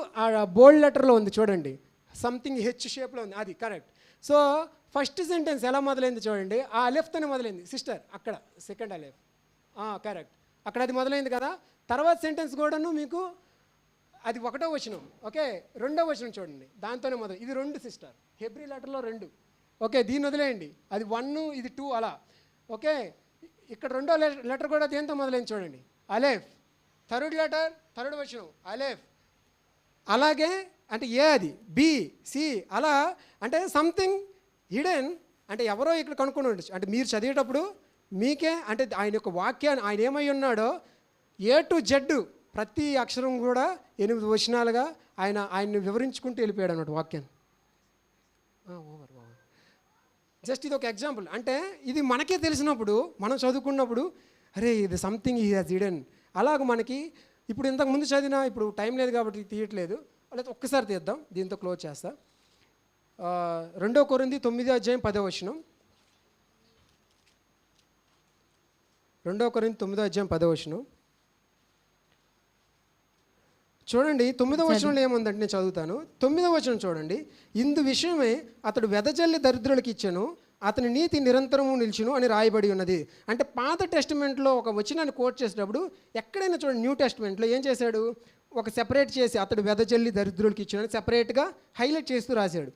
బోల్డ్ లెటర్లో ఉంది చూడండి, సంథింగ్ హెచ్ షేప్లో ఉంది, అది కరెక్ట్. సో ఫస్ట్ సెంటెన్స్ ఎలా మొదలైంది చూడండి, ఆ అలెఫ్తోనే మొదలైంది సిస్టర్, అక్కడ సెకండ్ అలెఫ్, కరెక్ట్, అక్కడ అది మొదలైంది కదా. తర్వాత సెంటెన్స్ కూడాను మీకు అది 1వ వచనం. ఓకే, 2వ వచనం చూడండి, దాంతోనే మొదలు. ఇది 2 సిస్టర్, హెబ్రీ లెటర్లో 2. ఓకే, దీన్ని వదిలేయండి, అది 1 ఇది 2 అలా. ఓకే, ఇక్కడ 2వ లెటర్ కూడా దేంతో మొదలైంది చూడండి, అలెఫ్. థర్డ్ లెటర్ 3rd వచనం అలెఫ్. అలాగే అంటే ఏ, అది బి, సి, అలా. అంటే సంథింగ్ హిడెన్, అంటే ఎవరో ఇక్కడ కనుక్కొని ఉండొచ్చు. అంటే మీరు చదివేటప్పుడు మీకే, అంటే ఆయన యొక్క వాక్యాన్ని ఆయన ఏమై ఉన్నాడో A to Z ప్రతి అక్షరం కూడా 8 వచనాలుగా ఆయన్ని వివరించుకుంటూ వెళ్ళిపోయాడు అన్నమాట వాక్యాన్ని. ఓవర్. జస్ట్ ఇది ఒక ఎగ్జాంపుల్. అంటే ఇది మనకే తెలిసినప్పుడు, మనం చదువుకున్నప్పుడు అరే ఇది సంథింగ్ హీ హాజ్ హిడెన్. అలాగ మనకి ఇప్పుడు ఇంతకు ముందు చదివినా, ఇప్పుడు టైం లేదు కాబట్టి తీయట్లేదు, లేదా ఒక్కసారి తీద్దాం, దీంతో క్లోజ్ చేస్తా. 2 కొరింథీ 9:10. 2 కొరింథీ 9:10. చూడండి 9వ వచనంలో ఏముందంటే, నేను చదువుతాను. 9వ వచనం చూడండి. ఇందు విషయమే అతడు వెదజల్లి దరిద్రులకు ఇచ్చెను, అతని నీతి నిరంతరము నిలిచును అని రాయబడి ఉన్నది. అంటే పాత టెస్టిమెంట్లో ఒక వచనాన్ని కోట్ చేసేటప్పుడు ఎక్కడైనా చూడండి, న్యూ టెస్టిమెంట్లో ఏం చేశాడు, ఒక సెపరేట్ చేసి అతడు వెదజల్లి దరిద్రులకు ఇచ్చెను అని సెపరేట్గా హైలైట్ చేస్తూ రాశాడు.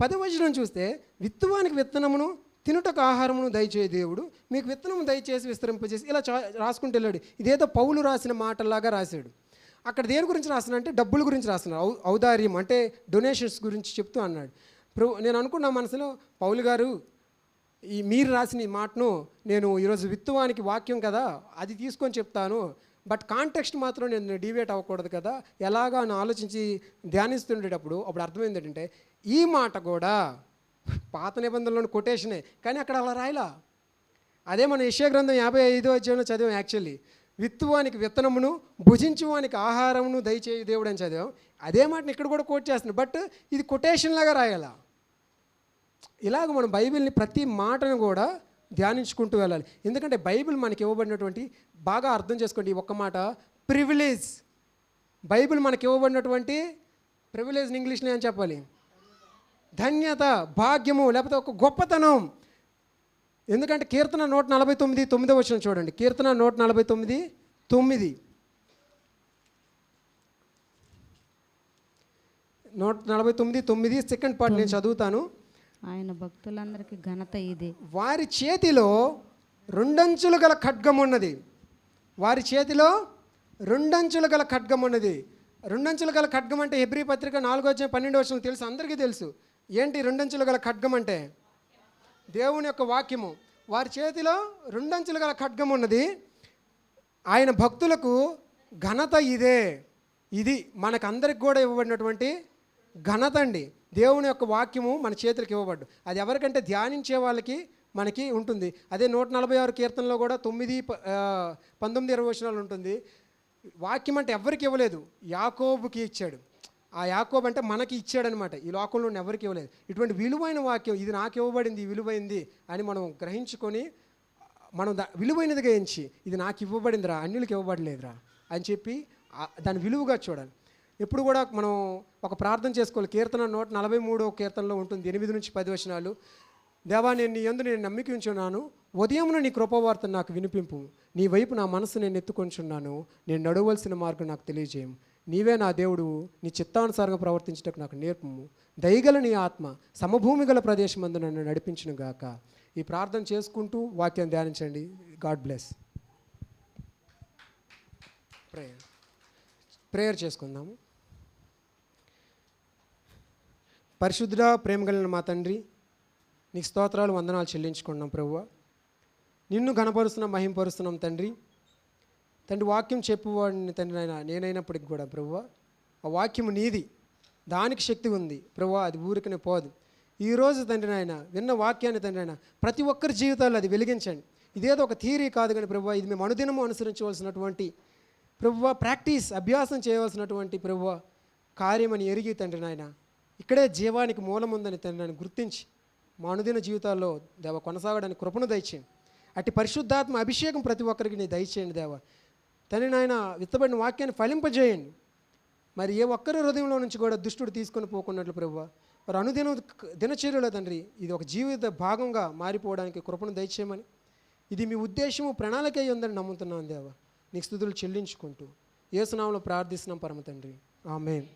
10వ వచనం చూస్తే విత్తువానికి విత్తనమును తినుటకు ఆహారమును దయచేయ దేవుడు మీకు విత్తనము దయచేసి విస్తరింపజేసి, ఇలా రాసుకుంటూ వెళ్ళాడు. ఇదేదో పౌలు రాసిన మాటలాగా రాశాడు. అక్కడ దేని గురించి రాస్తున్నా అంటే డబ్బుల గురించి రాస్తున్నాడు, ఔదార్యం అంటే డొనేషన్స్ గురించి చెప్తూ అన్నాడు. నేను అనుకున్న మనసులో, పౌలు గారు మీరు రాసిన ఈ మాటను నేను ఈరోజు విత్తువానికి వాక్యం కదా అది తీసుకొని చెప్తాను, బట్ కాంటెక్స్ట్ మాత్రం నేను డివేట్ అవ్వకూడదు కదా, ఎలాగా అని ఆలోచించి ధ్యానిస్తుండేటప్పుడు అప్పుడు అర్థమైంది ఏంటంటే, ఈ మాట కూడా పాత నిబంధనలోని కొటేషనే, కానీ అక్కడ అలా రాయలా. అదే మన యెషయా గ్రంథం 55వ చదివాం. యాక్చువల్లీ విత్తువానికి విత్తనమును భుజించువానికి ఆహారమును దయచేయి దేవుడు అని చదివాం. అదే మాటని ఇక్కడ కూడా కోట్ చేస్తున్నాం, బట్ ఇది కొటేషన్ లాగా రాయాల. ఇలాగ మనం బైబిల్ని ప్రతి మాటను కూడా ధ్యానించుకుంటూ వెళ్ళాలి. ఎందుకంటే బైబిల్ మనకి ఇవ్వబడినటువంటి, బాగా అర్థం చేసుకోండి ఈ ఒక్క మాట, ప్రివిలేజ్. బైబిల్ మనకి ఇవ్వబడినటువంటి ప్రివిలేజ్ని ఇంగ్లీష్లో ఏం చెప్పాలి, ధన్యత, భాగ్యము, లేకపోతే ఒక గొప్పతనం. ఎందుకంటే కీర్తన 149 9వ వచనం చూడండి. కీర్తన 149 9. 149 9 సెకండ్ పార్ట్ నేను చదువుతాను. ఆయన భక్తులందరికీ ఘనత ఇదే. వారి చేతిలో 2 అంచులు గల ఖడ్గం ఉన్నది. వారి చేతిలో 2 అంచులు గల ఖడ్గం ఉన్నది. 2 అంచులు గల ఖడ్గం అంటే హెబ్రీ పత్రిక 4:12 తెలుసు, అందరికీ తెలుసు. ఏంటి 2 అంచులు గల ఖడ్గం అంటే? దేవుని యొక్క వాక్యము. వారి చేతిలో 2 అంచులు గల ఖడ్గం ఉన్నది. ఆయన భక్తులకు ఘనత ఇదే. ఇది మనకందరికి కూడా ఇవ్వబడినటువంటి ఘనత అండి. దేవుని యొక్క వాక్యము మన చేతులకు ఇవ్వబడ్డు. అది ఎవరికంటే ధ్యానించే వాళ్ళకి మనకి ఉంటుంది. అదే 146 కీర్తనలో కూడా 9, 19, 20 వచనాలు ఉంటుంది. వాక్యం అంటే ఎవరికి ఇవ్వలేదు, యాకోబుకి ఇచ్చాడు. ఆ యాకోబు అంటే మనకి ఇచ్చాడనమాట. ఈ లోకంలో ఎవరికి ఇవ్వలేదు. ఇటువంటి విలువైన వాక్యం, ఇది నాకు ఇవ్వబడింది, విలువైంది అని మనం గ్రహించుకొని మనం విలువైనదిగా ఎంచి, ఇది నాకు ఇవ్వబడిందిరా, అన్యులకు ఇవ్వబడలేదురా అని చెప్పి దాని విలువగా చూడాలి. ఎప్పుడు కూడా మనం ఒక ప్రార్థన చేసుకోవాలి. కీర్తన 143వ కీర్తనలో ఉంటుంది 8-10 వచనాలు. దేవా, నేను నీ యందు నేను నమ్మిక ఉంచున్నాను, ఉదయమున నీ కృపవార్త నాకు వినిపింపు, నీ వైపు నా మనసు నేను ఎత్తుకొంచున్నాను, నేను నడవలసిన మార్గం నాకు తెలియజేయము, నీవే నా దేవుడు, నీ చిత్తానుసారంగా ప్రవర్తించటకు నాకు నేర్పము, దయగల నీ ఆత్మ సమభూమి గల ప్రదేశమందు నన్ను నడిపించును గాక. ఈ ప్రార్థన చేసుకుంటూ వాక్యం ధ్యానించండి. God bless. ప్రేయర్ చేసుకుందాము. పరిశుద్ధుడా, ప్రేమ కలిగిన మా తండ్రి, నీకు స్తోత్రాలు, వందనాలు చెల్లించుకున్నాం ప్రభువా. నిన్ను ఘనపరుస్తున్నాం, మహింపరుస్తున్నాం తండ్రి. వాక్యం చెప్పువాడిని తండ్రి నాయన నేనైనప్పటికి కూడా ప్రభువా, ఆ వాక్యము నీది, దానికి శక్తి ఉంది ప్రభువా, అది ఊరికనే పోదు. ఈరోజు తండ్రి నాయన విన్న వాక్యాన్ని తండ్రి నాయన ప్రతి ఒక్కరి జీవితాల్లో అది వెలిగించండి. ఇదేదో ఒక థియరీ కాదు కానీ ప్రభువా, ఇది మేము అనుదినము అనుసరించవలసినటువంటి ప్రభువా, ప్రాక్టీస్, అభ్యాసం చేయవలసినటువంటి ప్రభువా కార్యమని ఎరిగి తండ్రి నాయన ఇక్కడే జీవానికి మూలం ఉందని తండ్రి నాయన గుర్తించి మా అనుదిన జీవితాల్లో దేవ కొనసాగడానికి కృపను దయచేయండి. అట్టి పరిశుద్ధాత్మ అభిషేకం ప్రతి ఒక్కరికి నీ దయచేయండి దేవ. తండ్రి నాయన విత్తబడిన వాక్యాన్ని ఫలింపజేయండి. మరి ఏ ఒక్కరి హృదయంలో నుంచి కూడా దుష్టుడు తీసుకొని పోకున్నట్లు ప్రభువా, మరి అనుదిన దినచర్యలో తండ్రి ఇది ఒక జీవిత భాగంగా మారిపోవడానికి కృపను దయచేయమని, ఇది మీ ఉద్దేశము ప్రణాళిక అయి ఉందని నమ్ముతున్నాను దేవ. నీకు స్తుతులు చెల్లించుకుంటూ యేసు నామములో ప్రార్థిస్తున్నాం పరమ తండ్రి, ఆమేన్.